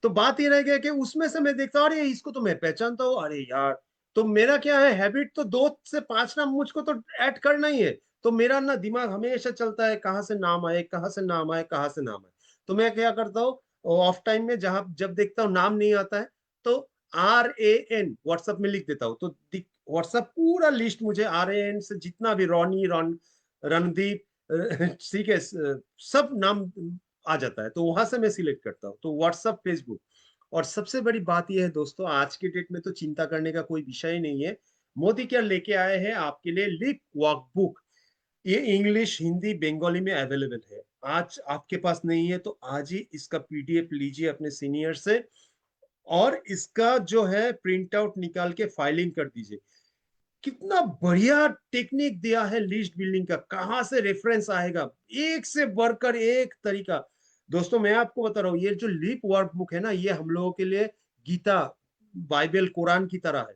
तो बात ये रह गया कि उसमें से मैं देखता हूँ, अरे इसको तो मैं पहचानता हूँ, अरे यार। तो मेरा क्या है हैबिट, तो 2 से 5 नाम मुझको तो ऐड करना ही है। तो मेरा ना दिमाग हमेशा चलता है, कहाँ से नाम आए, कहाँ से नाम आए, कहाँ से नाम आए। तो मैं क्या करता हूँ, ऑफ टाइम में जहां जब देखता हूँ नाम नहीं आता है, तो RAN व्हाट्सएप में लिख देता हूँ। तो व्हाट्सएप पूरा लिस्ट मुझे RAN से जितना भी रोनी, रणदीप, ठीक है, सब नाम आ जाता है। तो वहां से मैं सिलेक्ट करता हूँ। तो व्हाट्सएप, फेसबुक। और सबसे बड़ी बात यह है दोस्तों, आज के डेट में तो चिंता करने का कोई विषय ही नहीं है। मोदी क्या लेके आए हैं आपके लिए, लिप वर्कबुक। ये इंग्लिश, हिंदी, बंगाली में अवेलेबल है। आज आपके पास नहीं है तो आज ही इसका PDF लीजिए अपने सीनियर से, और इसका जो है प्रिंट आउट निकाल के फाइलिंग कर दीजिए। कितना बढ़िया टेक्निक दिया है लिस्ट बिल्डिंग का, कहां से रेफरेंस आएगा, एक से बढ़कर एक तरीका। दोस्तों मैं आपको बता रहा हूँ, ये जो लीप वर्कबुक है ना, ये हम लोगों के लिए गीता, बाइबल, कुरान की तरह है,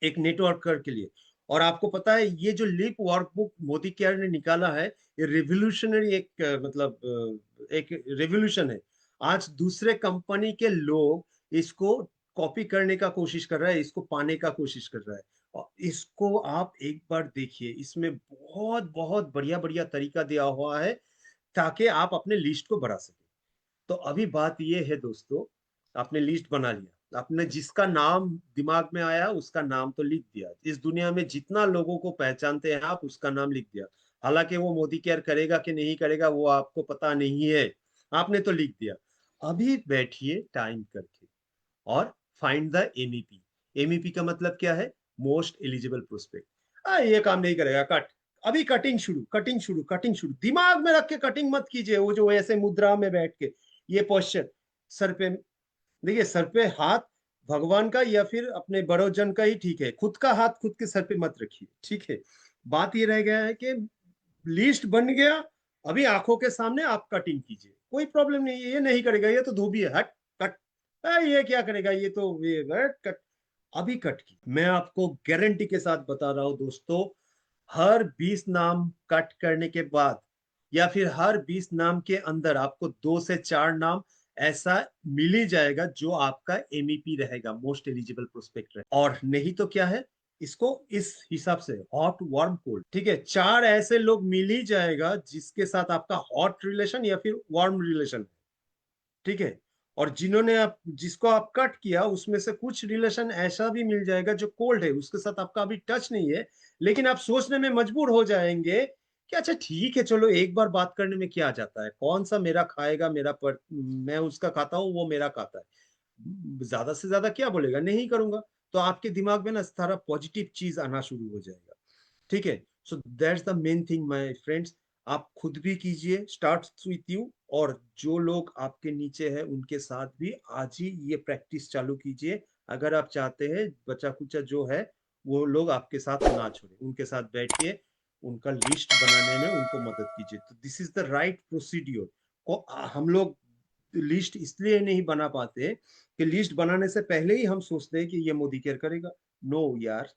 एक नेटवर्क के लिए। और आपको पता है ये जो लीप वर्कबुक मोदी केयर ने निकाला है, ये रिवोल्यूशनरी, एक मतलब एक रिवोल्यूशन है। आज दूसरे कंपनी के लोग इसको कॉपी करने का कोशिश कर रहा है, इसको पाने का कोशिश कर रहा है। और इसको आप एक बार देखिए, इसमें बहुत बहुत बढ़िया बढ़िया तरीका दिया हुआ है, ताकि आप अपने लिस्ट को बढ़ा सके। तो अभी बात ये है दोस्तों, आपने लिस्ट बना लिया, आपने जिसका नाम दिमाग में आया उसका नाम तो लिख दिया। इस दुनिया में जितना लोगों को पहचानते हैं आप, उसका नाम लिख दिया। हालांकि वो मोदी केयर करेगा कि नहीं करेगा वो आपको पता नहीं है, आपने तो लिख दिया। अभी बैठिए टाइम करके और फाइंड द MEP। MEP का मतलब क्या है, मोस्ट एलिजिबल प्रोस्पेक्ट। ये काम नहीं करेगा, कट। अभी कटिंग शुरू, कटिंग शुरू, कटिंग शुरू। दिमाग में रख के कटिंग मत कीजिए, वो जो ऐसे मुद्रा में बैठ के, ये पोस्चर, सर पे, देखिए सर पे हाथ भगवान का या फिर अपने बड़ो जन का ही ठीक है, खुद का हाथ खुद के सर पे मत रखिए, ठीक है। बात ये रह गया है कि लिस्ट बन गया, अभी आंखों के सामने आप कटिंग कीजिए, कोई प्रॉब्लम नहीं है। ये नहीं करेगा, ये तो धोबी है, हट, कट। ये क्या करेगा, ये तो ये हट, कट। अभी कट की मैं आपको गारंटी के साथ बता रहा हूं दोस्तों, हर 20 नाम कट करने के बाद, या फिर हर 20 नाम के अंदर आपको 2 से 4 नाम ऐसा मिल ही जाएगा जो आपका MEP रहेगा, मोस्ट एलिजिबल प्रोस्पेक्ट रहेगा। और नहीं तो क्या है, इसको इस हिसाब से हॉट, वार्म, कोल्ड, ठीक है, 4 ऐसे लोग मिल ही जाएगा जिसके साथ आपका हॉट रिलेशन या फिर वार्म रिलेशन, ठीक है। और जिन्होंने आप, जिसको आप कट किया उसमें से कुछ रिलेशन ऐसा भी मिल जाएगा जो कोल्ड है, उसके साथ आपका अभी टच नहीं है, लेकिन आप सोचने में मजबूर हो जाएंगे कि अच्छा ठीक है, चलो एक बार बात करने में क्या जाता है, कौन सा मेरा खाएगा, मैं उसका खाता हूँ, वो मेरा खाता है, ज्यादा से ज्यादा क्या बोलेगा, नहीं करूंगा। तो आपके दिमाग में ना सारा पॉजिटिव चीज आना शुरू हो जाएगा, ठीक है। So that's the main thing my friends. आप खुद भी कीजिए, स्टार्ट विथ यू, और जो लोग आपके नीचे है उनके साथ भी आज ही ये प्रैक्टिस चालू कीजिए। अगर आप चाहते हैं बच्चा कुचा जो है वो लोग आपके साथ ना छोड़े, उनके साथ बैठिए, उनका लिस्ट बनाने में उनको मदद कीजिए। तो this is the right procedure. को हम लोग लिस्ट इसलिए नहीं बना पाते कि लिस्ट बनाने से पहले ही हम सोचते हैं कि ये मोदी केयर करेगा। नो यार,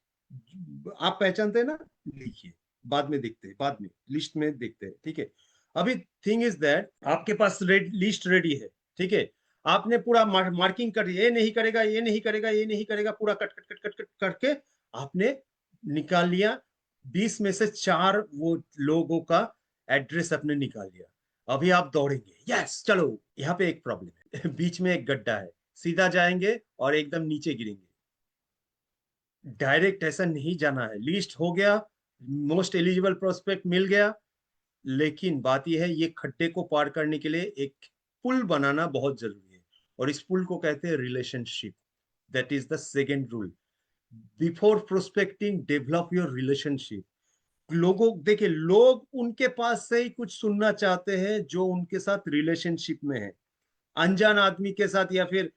आप पहचानते हैं ना, लिखिए, बाद में देखते हैं, बाद में लिस्ट में देखते हैं, ठीक है। अभी थिंग इज दैट आपके पास लिस्ट रेडी है, ठीक है। आपने पूरा मार्किंग कर दिया, ये नहीं करेगा, ये नहीं करेगा, ये नहीं करेगा, पूरा cut cut cut cut cut करके आपने निकाल लिया। 20 में से 4 वो लोगों का एड्रेस आपने निकाल लिया। अभी आप दौड़ेंगे, यस चलो। यहाँ पे एक प्रॉब्लम है बीच में एक गड्ढा है, सीधा जाएंगे और एकदम नीचे गिरेंगे। डायरेक्ट ऐसा नहीं जाना है। लिस्ट हो गया, मोस्ट एलिजिबल प्रोस्पेक्ट मिल गया, लेकिन बात यह है, ये खड्डे को पार करने के लिए एक पुल बनाना बहुत जरूरी है। और इस पुल को कहते हैं relationship. That is the second rule. Before prospecting develop your relationship. लोगों, देखिए, लोग उनके पास से ही कुछ सुनना चाहते हैं जो उनके साथ रिलेशनशिप में है। अनजान आदमी के साथ, या फिर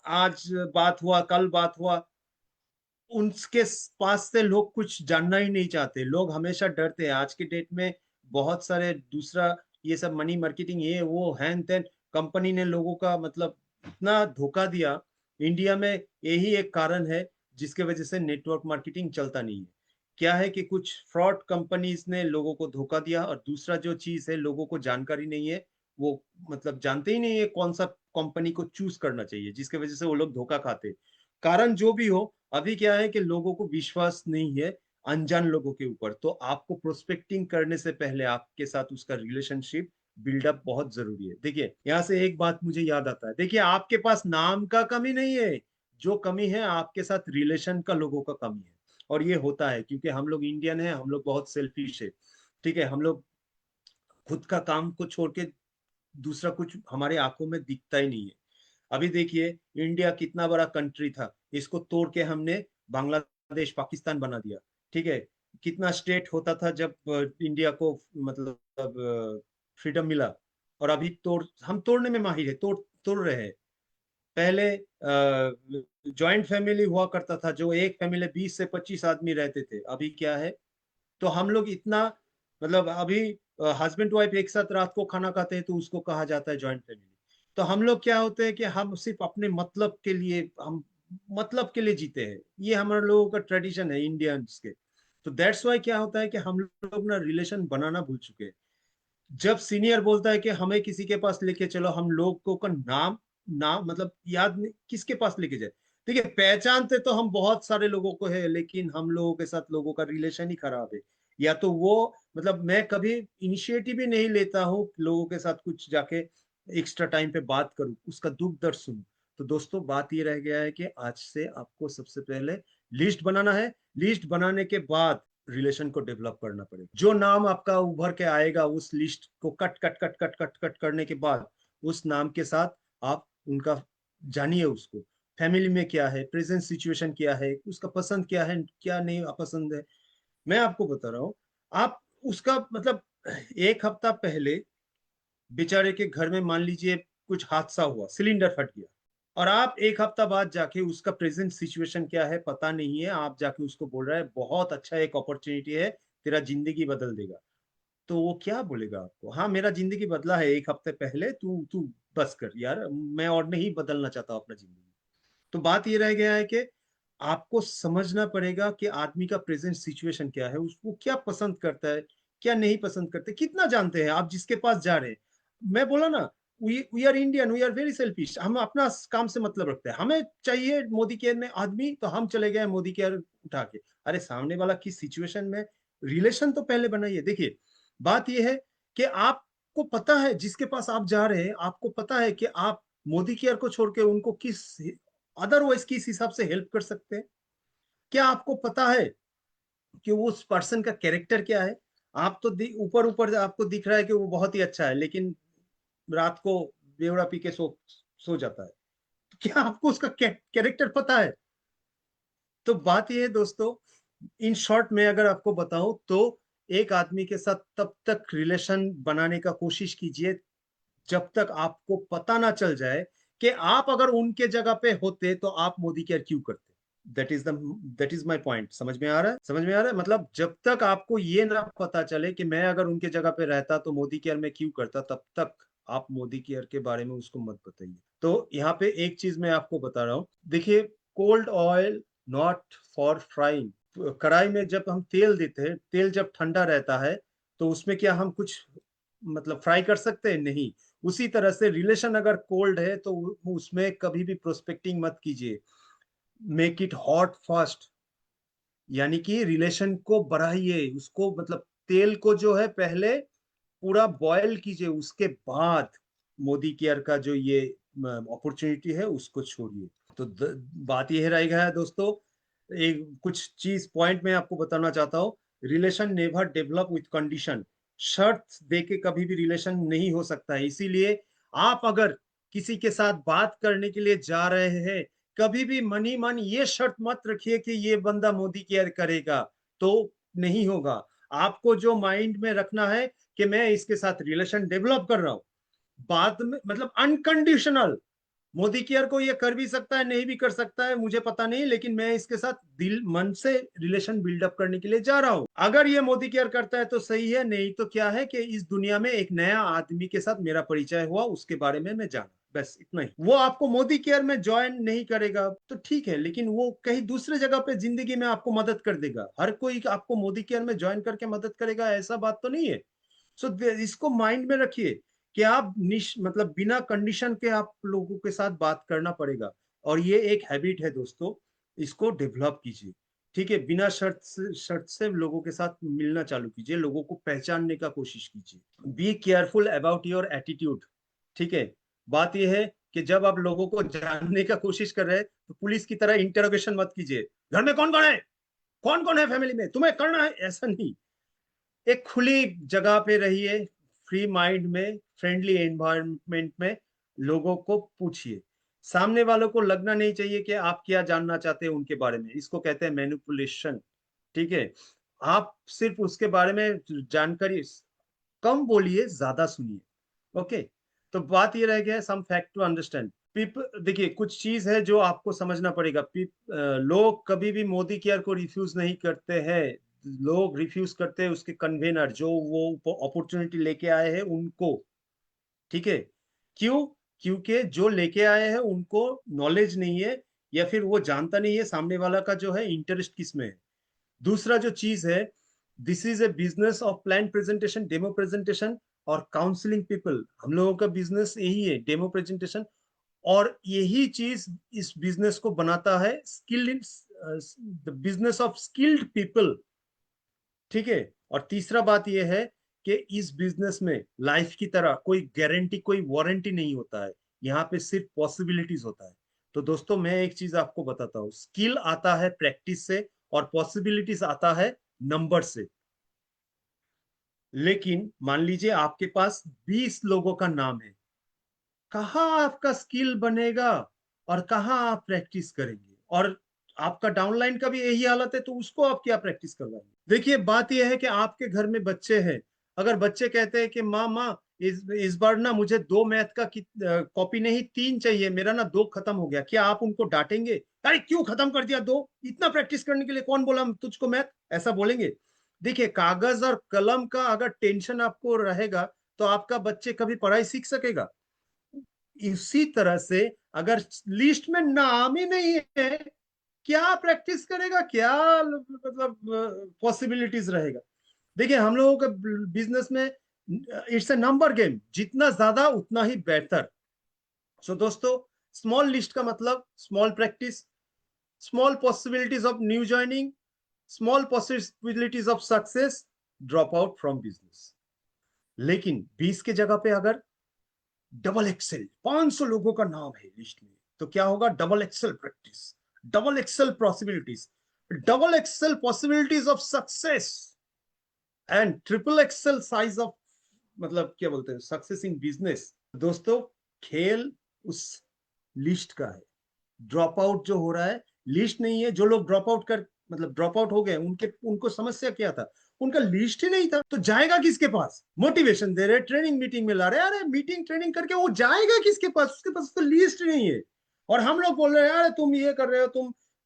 आज बात हुआ, कल बात हुआ, उनके पास से लोग कुछ जानना ही नहीं चाहते, लोग हमेशा डरते हैं। आज के डेट में बहुत सारे दूसरा ये सब मनी मार्केटिंग ये वो हैन तेन कंपनी ने लोगों का मतलब इतना धोखा दिया इंडिया में। यही एक कारण है जिसके वजह से नेटवर्क मार्केटिंग चलता नहीं है। क्या है कि कुछ फ्रॉड कंपनीज ने लोगों को धोखा दिया, और दूसरा जो चीज है लोगों को जानकारी नहीं है, वो मतलब जानते ही नहीं है कौन सा कंपनी को चूज करना चाहिए, जिसके वजह से वो लोग धोखा खाते। कारण जो भी हो, अभी क्या है कि लोगों को विश्वास नहीं है अनजान लोगों के ऊपर। तो आपको प्रोस्पेक्टिंग करने से पहले आपके साथ उसका रिलेशनशिप बिल्डअप बहुत जरूरी है। देखिए यहाँ से एक बात मुझे याद आता है, देखिए आपके पास नाम का कमी नहीं है, जो कमी है आपके साथ रिलेशन का लोगों का कमी है। और ये होता है क्योंकि हम लोग इंडियन है, हम लोग बहुत सेल्फिश है। ठीक है, हम लोग खुद का काम को छोड़ के दूसरा कुछ हमारे आंखों में दिखता ही नहीं है। अभी देखिए इंडिया कितना बड़ा कंट्री था, इसको तोड़ के हमने बांग्लादेश पाकिस्तान बना दिया। ठीक है, कितना स्टेट होता था जब इंडिया को मतलब फ्रीडम मिला। और अभी हम तोड़ने में माहिर है, तोड़ तोड़ रहे हैं। पहले जॉइंट फैमिली हुआ करता था, जो एक फैमिली 20 से 25 आदमी रहते थे। अभी क्या है, तो हम लोग इतना मतलब अभी हस्बैंड वाइफ एक साथ रात को खाना खाते हैं तो उसको कहा जाता है जॉइंट फैमिली। तो हम लोग क्या होते हैं कि हम सिर्फ अपने मतलब के लिए, हम मतलब के लिए जीते हैं। ये हमारे लोगों का ट्रेडिशन है इंडियंस के। तो दैट्स वाई क्या होता है कि हम लोग ना रिलेशन बनाना भूल चुके हैं। जब सीनियर बोलता है कि हमें किसी के पास लेके चलो, हम लोगों का नाम नाम मतलब याद नहीं किसके पास लेके जाए। ठीक है, पहचानते तो हम बहुत सारे लोगों को है, लेकिन हम लोगों के साथ लोगों का रिलेशन ही खराब है। या तो वो मतलब मैं कभी इनिशिएटिव ही नहीं लेता हूँ लोगों के साथ कुछ जाके एक्स्ट्रा टाइम पे बात करूं, उसका दुख दर्द सुनूं। तो दोस्तों बात ये रह गया है कि आज से आपको सबसे पहले लिस्ट बनाना है। लिस्ट बनाने के बाद रिलेशन को डेवलप करना पड़ेगा। जो नाम आपका उभर के आएगा उस लिस्ट को cut cut cut cut cut cut करने के बाद उस नाम के साथ आप उनका जानिए, उसको फैमिली में क्या है, प्रेजेंट सिचुएशन क्या है, उसका पसंद क्या है, क्या नहीं पसंद है। मैं आपको बता रहा हूँ, आप उसका मतलब एक हफ्ता पहले बेचारे के घर में मान लीजिए कुछ हादसा हुआ, सिलेंडर फट गया, और आप एक हफ्ता बाद जाके उसका प्रेजेंट सिचुएशन क्या है पता नहीं है, आप जाके उसको बोल रहा है बहुत अच्छा एक अपॉर्चुनिटी है, तेरा जिंदगी बदल देगा। तो वो क्या बोलेगा आपको, हाँ मेरा जिंदगी बदला है एक हफ्ते पहले, तू तू बस कर यार, मैं और नहीं बदलना चाहता अपना जिंदगी। तो बात ये रह गया है कि आपको समझना पड़ेगा कि आदमी का प्रेजेंट सिचुएशन क्या है, उसको क्या पसंद करता है, क्या नहीं पसंद करते, कितना जानते हैं आप जिसके पास जा रहे हैं। मैं बोला ना, we are Indian, we are very selfish, हम अपना काम से मतलब रखते हैं। हमें चाहिए मोदी केयर में आदमी, तो हम चले गए मोदी केयर उठा के। अरे सामने वाला किस सिचुएशन में, रिलेशन तो पहले बनाइए। देखिए बात यह है कि आपको पता है जिसके पास आप जा रहे हैं, आपको पता है कि आप मोदी केयर को छोड़ के उनको किस अदरवाइज किस हिसाब से हेल्प कर सकते हैं। क्या आपको पता है कि वो उस पर्सन का कैरेक्टर क्या है। आप तो ऊपर ऊपर आपको दिख रहा है कि वो बहुत ही अच्छा है, लेकिन रात को बेवड़ा पी के सो जाता है। तो क्या आपको उसका कैरेक्टर पता है। तो बात ये है दोस्तों, इन शॉर्ट में अगर आपको बताऊं तो एक आदमी के साथ तब तक रिलेशन बनाने का कोशिश कीजिए जब तक आपको पता ना चल जाए कि आप अगर उनके जगह पे होते तो आप मोदी केयर क्यों करते। That is my point. समझ में आ रहा है, समझ में आ रहा है, मतलब जब तक आपको ये ना पता चले कि मैं अगर उनके जगह पे रहता तो मोदी केयर में क्यों करता, तब तक आप मोदी केयर के बारे में उसको मत बताइए। तो यहाँ पे एक चीज मैं आपको बता रहा हूँ, देखिए cold oil not for frying. कढ़ाई में जब हम तेल देते हैं, तेल जब ठंडा रहता है तो उसमें क्या हम कुछ मतलब फ्राई कर सकते हैं, नहीं। उसी तरह से रिलेशन अगर कोल्ड है तो उसमें कभी भी प्रोस्पेक्टिंग मत कीजिए। मेक इट हॉट फास्ट, यानी कि रिलेशन को बढ़ाइए, उसको मतलब तेल को जो है पहले पूरा बॉयल कीजिए, उसके बाद मोदी केयर का जो ये अपॉर्चुनिटी है उसको छोड़िए। तो बात यह रहेगा है दोस्तों, एक कुछ चीज पॉइंट में आपको बताना चाहता हूँ। Relation never develop with condition. शर्त देके कभी भी रिलेशन नहीं हो सकता है। इसीलिए आप अगर किसी के साथ बात करने के लिए जा रहे हैं, कभी भी मनी मन ये शर्त मत रखिए कि ये बंदा मोदी केयर करेगा, तो नहीं होगा। आपको जो माइंड में रखना है कि मैं इसके साथ रिलेशन डेवलप कर रहा हूं, बाद में मतलब अनकंडीशनल, मोदी केयर को ये कर भी सकता है, नहीं भी कर सकता है, मुझे पता नहीं, लेकिन मैं इसके साथ दिल मन से रिलेशन बिल्डअप करने के लिए जा रहा हूँ। अगर ये मोदी केयर करता है तो सही है, नहीं तो क्या है कि इस दुनिया में एक नया आदमी के साथ मेरा परिचय हुआ, उसके बारे में मैं जाना, बस इतना ही। वो आपको मोदी केयर में ज्वाइन नहीं करेगा तो ठीक है, लेकिन वो कहीं दूसरे जगह पे जिंदगी में आपको मदद कर देगा। हर कोई आपको मोदी केयर में ज्वाइन करके मदद करेगा ऐसा बात तो नहीं है। सो इसको माइंड में रखिए कि आप मतलब बिना कंडीशन के आप लोगों के साथ बात करना पड़ेगा। और ये एक हैबिट है दोस्तों, इसको डेवलप कीजिए। ठीक है, बिना शर्त से लोगों के साथ मिलना चालू कीजिए, लोगों को पहचानने का कोशिश कीजिए। Be careful about your attitude. ठीक है, बात यह है कि जब आप लोगों को जानने का कोशिश कर रहे हैं तो पुलिस की तरह इंटरोगेशन मत कीजिए, घर में कौन कौन है, कौन कौन है फैमिली में, तुम्हें करना है, ऐसा नहीं। एक खुली जगह पे रहिए, फ्री माइंड में, फ्रेंडली एनवायरनमेंट में लोगों को पूछिए। सामने वालों को लगना नहीं चाहिए कि आप क्या जानना चाहते हैं उनके बारे में, इसको कहते हैं मैनिपुलेशन। ठीक है, आप सिर्फ उसके बारे में जानकारी कम बोलिए, ज्यादा सुनिए। ओके, तो बात ये रह गया, सम फैक्ट टू अंडरस्टैंड पीपल। देखिए, कुछ चीज है जो आपको समझना पड़ेगा। लोग कभी भी मोदी केयर को रिफ्यूज नहीं करते हैं। लोग रिफ्यूज करते हैं उसके कन्वेनर, जो वो अपॉर्चुनिटी लेके आए हैं उनको। ठीक है, क्यों? क्योंकि जो लेके आए हैं उनको नॉलेज नहीं है, या फिर वो जानता नहीं है सामने वाला का जो है इंटरेस्ट किस में है। दूसरा जो चीज है, this is a business of plan presentation, demo presentation और काउंसलिंग पीपल। हम लोगों का बिजनेस यही है, डेमो प्रेजेंटेशन। और यही चीज इस बिजनेस को बनाता है skilled, the business of skilled people. ठीक है, और तीसरा बात यह है कि इस बिजनेस में लाइफ की तरह कोई गारंटी, कोई वारंटी नहीं होता है। यहाँ पे सिर्फ पॉसिबिलिटीज होता है। तो दोस्तों, मैं एक चीज आपको बताता हूँ, स्किल आता है प्रैक्टिस से और पॉसिबिलिटीज आता है नंबर से। लेकिन मान लीजिए आपके पास 20 लोगों का नाम है, कहाँ आपका स्किल बनेगा और कहाँ आप प्रैक्टिस करेंगे? और आपका डाउनलाइन का भी यही हालत है, तो उसको आप क्या प्रैक्टिस करवाएंगे? देखिए, बात यह है कि आपके घर में बच्चे हैं। अगर बच्चे कहते हैं कि माँ माँ, इस बार ना मुझे 2 मैथ का कॉपी नहीं 3 चाहिए, मेरा ना 2 खत्म हो गया, क्या आप उनको डांटेंगे? अरे क्यों खत्म कर दिया 2, इतना प्रैक्टिस करने के लिए कौन बोला तुझको मैथ, ऐसा बोलेंगे? देखिए, कागज और कलम का अगर टेंशन आपको रहेगा तो आपका बच्चे कभी पढ़ाई सीख सकेगा? इसी तरह से अगर लिस्ट में नाम ही नहीं है, क्या प्रैक्टिस करेगा, क्या मतलब पॉसिबिलिटीज रहेगा? देखिए, हम लोगों का बिजनेस में इट्स ए नंबर गेम, जितना ज्यादा उतना ही बेहतर। सो दोस्तों, स्मॉल लिस्ट का मतलब small practice, small possibilities of new joining, small possibilities of success, drop out from business. लेकिन 20 के जगह पे अगर डबल एक्सेल 500 लोगों का नाम है लिस्ट में, तो क्या होगा? Double XL practice, double XL possibilities, double XL possibilities of success, and triple XL size of, मतलब क्या बोलते हैं, सक्सेस इन बिजनेस। दोस्तों, खेल उस लिस्ट का है। ड्रॉप आउट जो हो रहा है, लिस्ट नहीं है। जो लोग ड्रॉप आउट कर, मतलब ड्रॉप आउट हो गए, उनके उनको समस्या क्या था? उनका लिस्ट ही नहीं था। तो जाएगा किसके पास? मोटिवेशन दे रहे, ट्रेनिंग मीटिंग में ला रहे, अरे मीटिंग ट्रेनिंग करके वो जाएगा किसके पास? उसके पास तो लिस्ट नहीं है। और हम लोग बोल रहे हैं, अरे तुम ये कर रहे हो,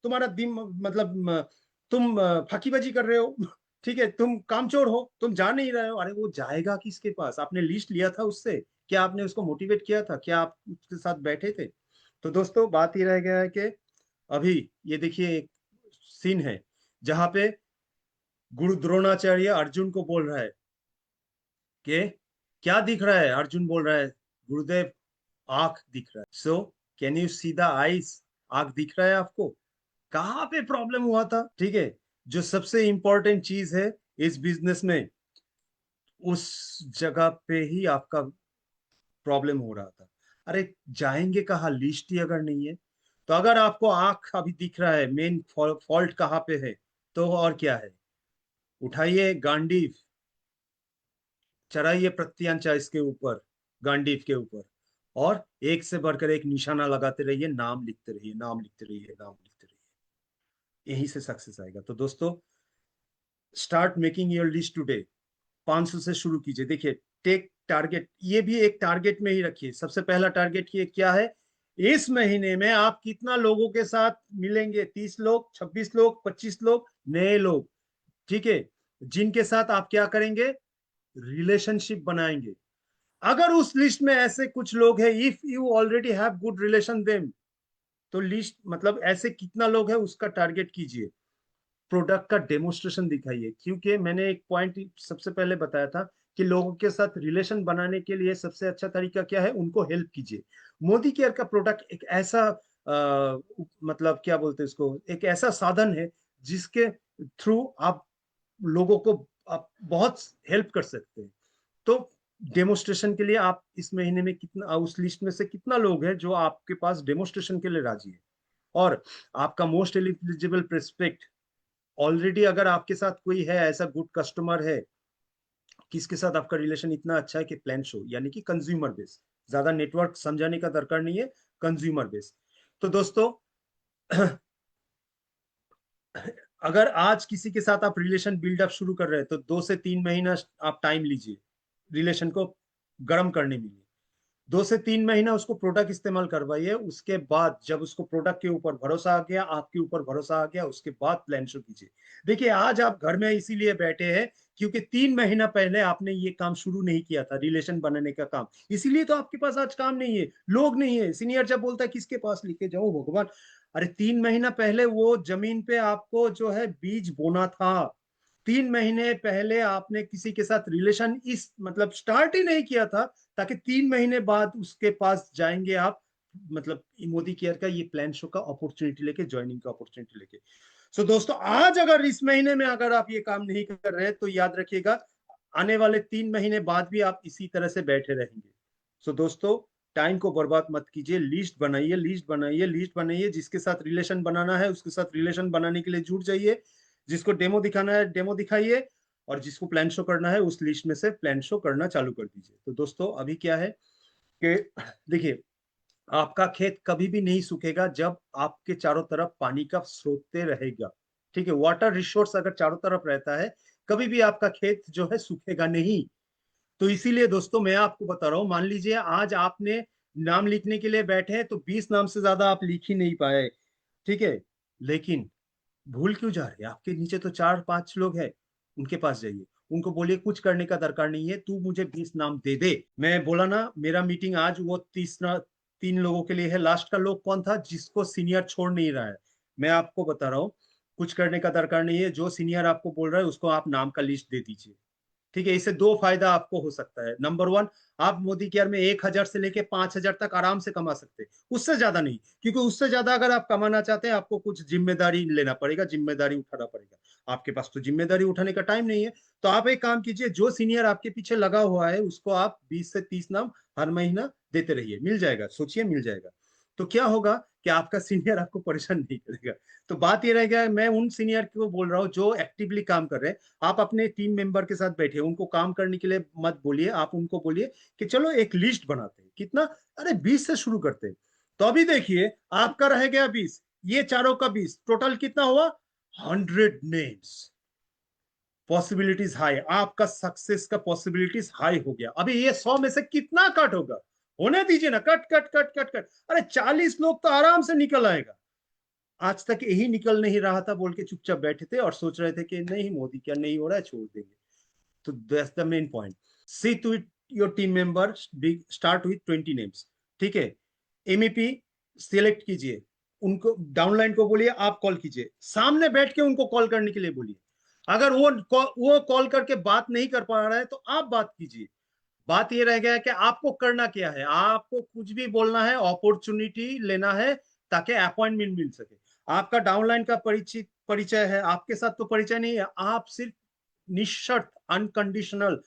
तुम्हारा दिन मतलब तुम फकीबाजी कर रहे हो ठीक है, तुम कामचोर हो, तुम जा नहीं रहे हो। अरे वो जाएगा किसके पास? आपने लिस्ट लिया था उससे? क्या आपने उसको मोटिवेट किया था? क्या आप उसके साथ बैठे थे? तो दोस्तों, बात ही रह गया है कि अभी ये देखिए, एक सीन है जहां पे गुरु द्रोणाचार्य अर्जुन को बोल रहा है कि क्या दिख रहा है? अर्जुन बोल रहा है, गुरुदेव, आंख दिख रहा है। So can you see the eyes? आंख दिख रहा है आपको? कहाँ पे प्रॉब्लम हुआ था? ठीक है, जो सबसे इंपॉर्टेंट चीज है इस बिजनेस में, उस जगह पे ही आपका प्रॉब्लम हो रहा था। अरे जाएंगे कहाँ? लिस्ट ही अगर नहीं है। तो अगर आपको आंख अभी दिख रहा है मेन फॉल्ट कहाँ पे है, तो और क्या है? उठाइए गांडीव, चढ़ाइए प्रत्यंचा इसके ऊपर, गांडीव के ऊपर, और एक से बढ़कर एक निशाना लगाते रहिए, नाम लिखते रहिए, नाम लिखते रहिए, नाम लिखते रहिए। यहीं से सक्सेस आएगा। तो दोस्तों, start making your list today. 500 से शुरू कीजिए। देखिए, टेक टारगेट, ये भी एक टारगेट में ही रखिए। सबसे पहला टारगेट ये क्या है? इस महीने में आप कितना लोगों के साथ मिलेंगे? 30 लोग, 26 लोग, 25 लोग नए लोग, ठीक है, जिनके साथ आप क्या करेंगे? रिलेशनशिप बनाएंगे। अगर उस लिस्ट में ऐसे कुछ लोग हैं, if you already have good relation them, तो लिस्ट मतलब ऐसे कितना लोग है उसका टारगेट कीजिए, प्रोडक्ट का डेमोस्ट्रेशन दिखाइए। क्योंकि मैंने एक पॉइंट सबसे पहले बताया था कि लोगों के साथ रिलेशन बनाने के लिए सबसे अच्छा तरीका क्या है? उनको हेल्प कीजिए। मोदी केयर का प्रोडक्ट एक ऐसा मतलब क्या बोलते हैं इसको, एक ऐसा साधन है जिसके थ्रू आप लोगों को आप बहुत हेल्प कर सकते हैं। तो डेमोस्ट्रेशन के लिए आप इस महीने में कितना, उस लिस्ट में से कितना लोग हैं जो आपके पास डेमोस्ट्रेशन के लिए राजी है? और आपका मोस्ट एलिजिबल प्रोस्पेक्ट, ऑलरेडी अगर आपके साथ कोई है ऐसा गुड कस्टमर है, किसके साथ आपका रिलेशन इतना अच्छा है कि प्लान शो, यानी कि कंज्यूमर बेस, ज्यादा नेटवर्क समझाने का दरकार नहीं है, कंज्यूमर बेस। तो दोस्तों अगर आज किसी के साथ आप रिलेशन बिल्डअप शुरू कर रहे हैं तो 2 से 3 महीना आप टाइम लीजिए रिलेशन को गर्म करने में। 2 से 3 महीना उसको प्रोडक्ट इस्तेमाल करवाइए, उसके बाद जब उसको प्रोडक्ट के ऊपर भरोसा आ गया, आपके ऊपर भरोसा आ गया, उसके बाद प्लान शुरू कीजिए। देखिए आज आप घर में इसीलिए बैठे हैं क्योंकि 3 महीना पहले आपने ये काम शुरू नहीं किया था, रिलेशन बनाने का काम, इसीलिए तो आपके पास आज काम नहीं है, लोग नहीं है। सीनियर जब बोलता है किसके पास लेके जाओ भगवान, अरे 3 महीना पहले वो जमीन पे आपको जो है बीज बोना था। 3 महीने पहले आपने किसी के साथ रिलेशन इस मतलब स्टार्ट ही नहीं किया था, ताकि 3 महीने बाद उसके पास जाएंगे आप, मतलब मोदी केयर का ये प्लान शो का अपॉर्चुनिटी लेके, ज्वाइनिंग का अपॉर्चुनिटी लेके। सो दोस्तों आज अगर इस महीने में अगर आप ये काम नहीं कर रहे तो याद रखिएगा आने वाले 3 महीने बाद भी आप इसी तरह से बैठे रहेंगे। सो दोस्तों टाइम को बर्बाद मत कीजिए, लिस्ट बनाइए, लिस्ट बनाइए, लिस्ट बनाइए, जिसके साथ रिलेशन बनाना है उसके साथ रिलेशन बनाने के लिए जुट जाइए, जिसको डेमो दिखाना है डेमो दिखाइए, और जिसको प्लान शो करना है उस लिस्ट में से प्लान शो करना चालू कर दीजिए। तो दोस्तों अभी क्या है कि देखिए, आपका खेत कभी भी नहीं सूखेगा जब आपके चारों तरफ पानी का स्रोत रहेगा, ठीक है, वाटर रिसोर्स अगर चारों तरफ रहता है कभी भी आपका खेत जो है सूखेगा नहीं। तो इसीलिए दोस्तों मैं आपको बता रहा हूं, मान लीजिए आज आपने नाम लिखने के लिए बैठे हैं तो 20 नाम से ज्यादा आप लिख ही नहीं पाए, ठीक है, लेकिन भूल क्यों जा रहे हैं? आपके नीचे तो 4-5 लोग हैं, उनके पास जाइए, उनको बोलिए कुछ करने का दरकार नहीं है, तू मुझे 20 नाम दे दे। मैं बोला ना मेरा मीटिंग आज वो 3 लोगों के लिए है। लास्ट का लोग कौन था? जिसको सीनियर छोड़ नहीं रहा है। मैं आपको बता रहा हूँ कुछ करने का दरकार नहीं है, जो सीनियर आपको बोल रहा है उसको आप नाम का लिस्ट दे दीजिए, ठीक है। इससे दो फायदा आपको हो सकता है। नंबर वन, आप मोदी केयर में 1,000 से लेके 5,000 तक आराम से कमा सकते हैं, उससे ज्यादा नहीं, क्योंकि उससे ज्यादा अगर आप कमाना चाहते हैं आपको कुछ जिम्मेदारी लेना पड़ेगा, जिम्मेदारी उठाना पड़ेगा। आपके पास तो जिम्मेदारी उठाने का टाइम नहीं है। तो आप एक काम कीजिए, जो सीनियर आपके पीछे लगा हुआ है उसको आप 20 से 30 नाम हर महीना देते रहिए, मिल जाएगा, सोचिए मिल जाएगा। तो क्या होगा कि आपका सीनियर आपको परेशान नहीं करेगा। तो बात ये रहेगा, मैं उन सीनियर को बोल रहा हूँ जो एक्टिवली काम कर रहे हैं, आप अपने टीम मेंबर के साथ बैठे, उनको काम करने के लिए मत बोलिए, आप उनको बोलिए कि चलो एक लिस्ट बनाते हैं। कितना? अरे 20 से शुरू करते हैं। तो अभी देखिए आपका रह गया 20, ये चारों का 20, टोटल कितना हुआ? 100 नेम्स। पॉसिबिलिटीज हाई, आपका सक्सेस का पॉसिबिलिटीज हाई हो गया। अभी ये 100 में से कितना कट होगा? होने दीजिए ना, cut cut cut cut cut, अरे 40 लोग तो आराम से निकल आएगा। आज तक यही निकल नहीं रहा था बोल के चुपचाप बैठे थे और सोच रहे थे कि नहीं मोदी क्या नहीं हो रहा है, छोड़ देंगे। तो that's the main point. See to it your team member, start with 20 names, ठीक है। एमईपी सिलेक्ट कीजिए, उनको डाउनलाइन को बोलिए आप कॉल कीजिए, सामने बैठ के उनको कॉल करने के लिए बोलिए। अगर वो कॉल करके बात नहीं कर पा रहा है तो आप बात कीजिए। बात ये रह गया है कि आपको करना क्या है, आपको कुछ भी बोलना है, अपॉर्चुनिटी लेना है ताकि अपॉइंटमेंट मिल सके। आपका डाउनलाइन का परिचित परिचय है, आपके साथ तो परिचय नहीं है, आप सिर्फ निशर्त अनकंडीशनल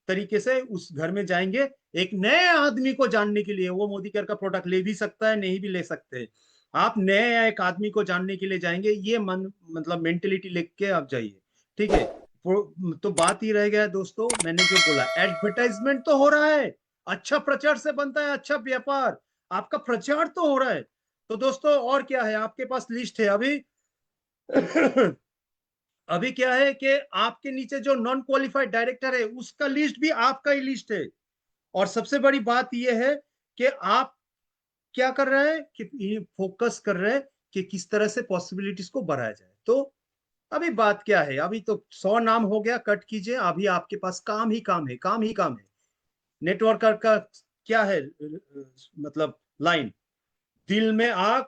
तरीके से उस घर में जाएंगे एक नए आदमी को जानने के लिए। वो मोदी केयर का प्रोडक्ट ले भी सकता है, नहीं भी ले सकते, आप नए एक आदमी को जानने के लिए जाएंगे, ये मन मतलब मेंटेलिटी लेके आप जाइए, ठीक है। तो बात ही रह गया दोस्तों, मैंने जो बोला एडवर्टाइजमेंट तो हो रहा है, अच्छा प्रचार से बनता है अच्छा व्यापार, आपका प्रचार तो हो रहा है। तो दोस्तों और क्या है, आपके पास लिस्ट है अभी। अभी क्या है कि आपके नीचे जो नॉन क्वालिफाइड डायरेक्टर है उसका लिस्ट भी आपका ही लिस्ट है। और सबसे बड़ी बात यह है कि आप क्या कर रहे हैं कि फोकस कर रहे हैं कि किस तरह से पॉसिबिलिटीज को बढ़ाया जाए। तो अभी बात क्या है, अभी तो 100 नाम हो गया, कट कीजिए, अभी आपके पास काम ही काम है, काम ही काम है। नेटवर्क का क्या है, मतलब लाइन, दिल में आग,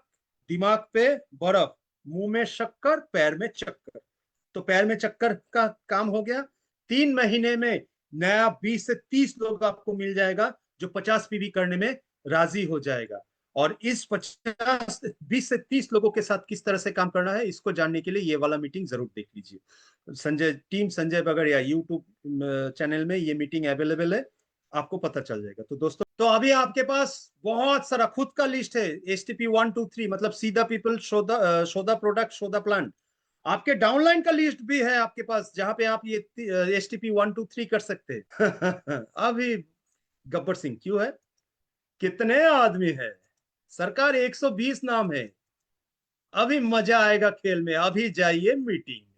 दिमाग पे बर्फ, मुंह में शक्कर, पैर में चक्कर। तो पैर में चक्कर का काम हो गया। 3 महीने में नया 20 से 30 लोग आपको मिल जाएगा जो 50 पीवी करने में राजी हो जाएगा। और इस 20 से 30 लोगों के साथ किस तरह से काम करना है, इसको जानने के लिए ये वाला मीटिंग जरूर देख लीजिए। संजय बगड़िया यूट्यूब चैनल में ये मीटिंग अवेलेबल है, आपको पता चल जाएगा। तो दोस्तों, तो अभी आपके पास बहुत सारा खुद का लिस्ट है, STP 1 2 3, मतलब see the people, show the product, show the plan. आपके डाउनलाइन का लिस्ट भी है आपके पास, जहां पे आप ये STP 1 2 3 कर सकते हैं। अभी गब्बर सिंह क्यों है, कितने आदमी है, सरकार 120 नाम है। अभी मजा आएगा खेल में, अभी जाइए मीटिंग में,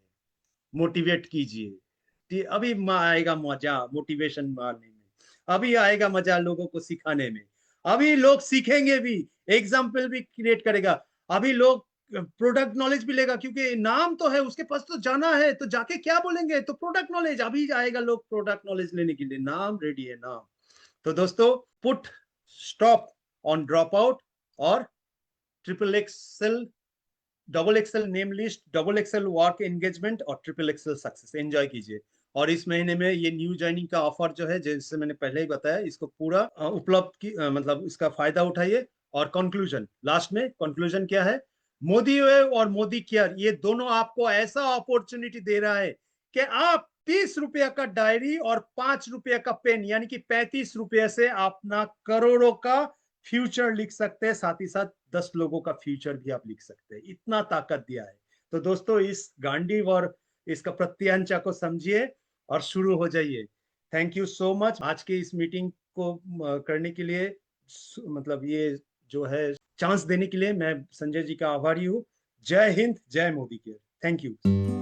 मोटिवेट कीजिए, अभी आएगा मजा मोटिवेशन मारने में, अभी आएगा मजा लोगों को सिखाने में, अभी लोग सीखेंगे भी, एग्जाम्पल भी क्रिएट करेगा, अभी लोग प्रोडक्ट नॉलेज भी लेगा, क्योंकि नाम तो है उसके पास, तो जाना है तो जाके क्या बोलेंगे, तो प्रोडक्ट नॉलेज, अभी आएगा लोग प्रोडक्ट नॉलेज लेने के लिए, नाम रेडी है, नाम। तो दोस्तों, put stop on drop out और XXL, XXL name list, XXL work engagement और XXL सक्सेस एंजॉय कीजिए। और इस महीने में ये न्यू ज्वाइनिंग का ऑफर जो है, जैसे मैंने पहले ही बताया, इसको पूरा उपलब्ध की मतलब इसका फायदा उठाइए। और कंक्लूजन, लास्ट में कंक्लूजन क्या है, मोदी वेव और मोदी केयर, ये दोनों आपको ऐसा अपॉर्चुनिटी दे रहा है कि आप 30 रुपया का डायरी और 5 रुपया का पेन, यानी कि 35 रुपये से अपना करोड़ों का फ्यूचर लिख सकते हैं, साथ ही साथ 10 लोगों का फ्यूचर भी आप लिख सकते हैं, इतना ताकत दिया है। तो दोस्तों, इस गांडीव और इसका प्रत्यांचा को समझिए और शुरू हो जाइए। थैंक यू सो मच आज के इस मीटिंग को करने के लिए, मतलब ये जो है चांस देने के लिए मैं संजय जी का आभारी हूँ। जय हिंद, जय मोदी केयर, थैंक यू।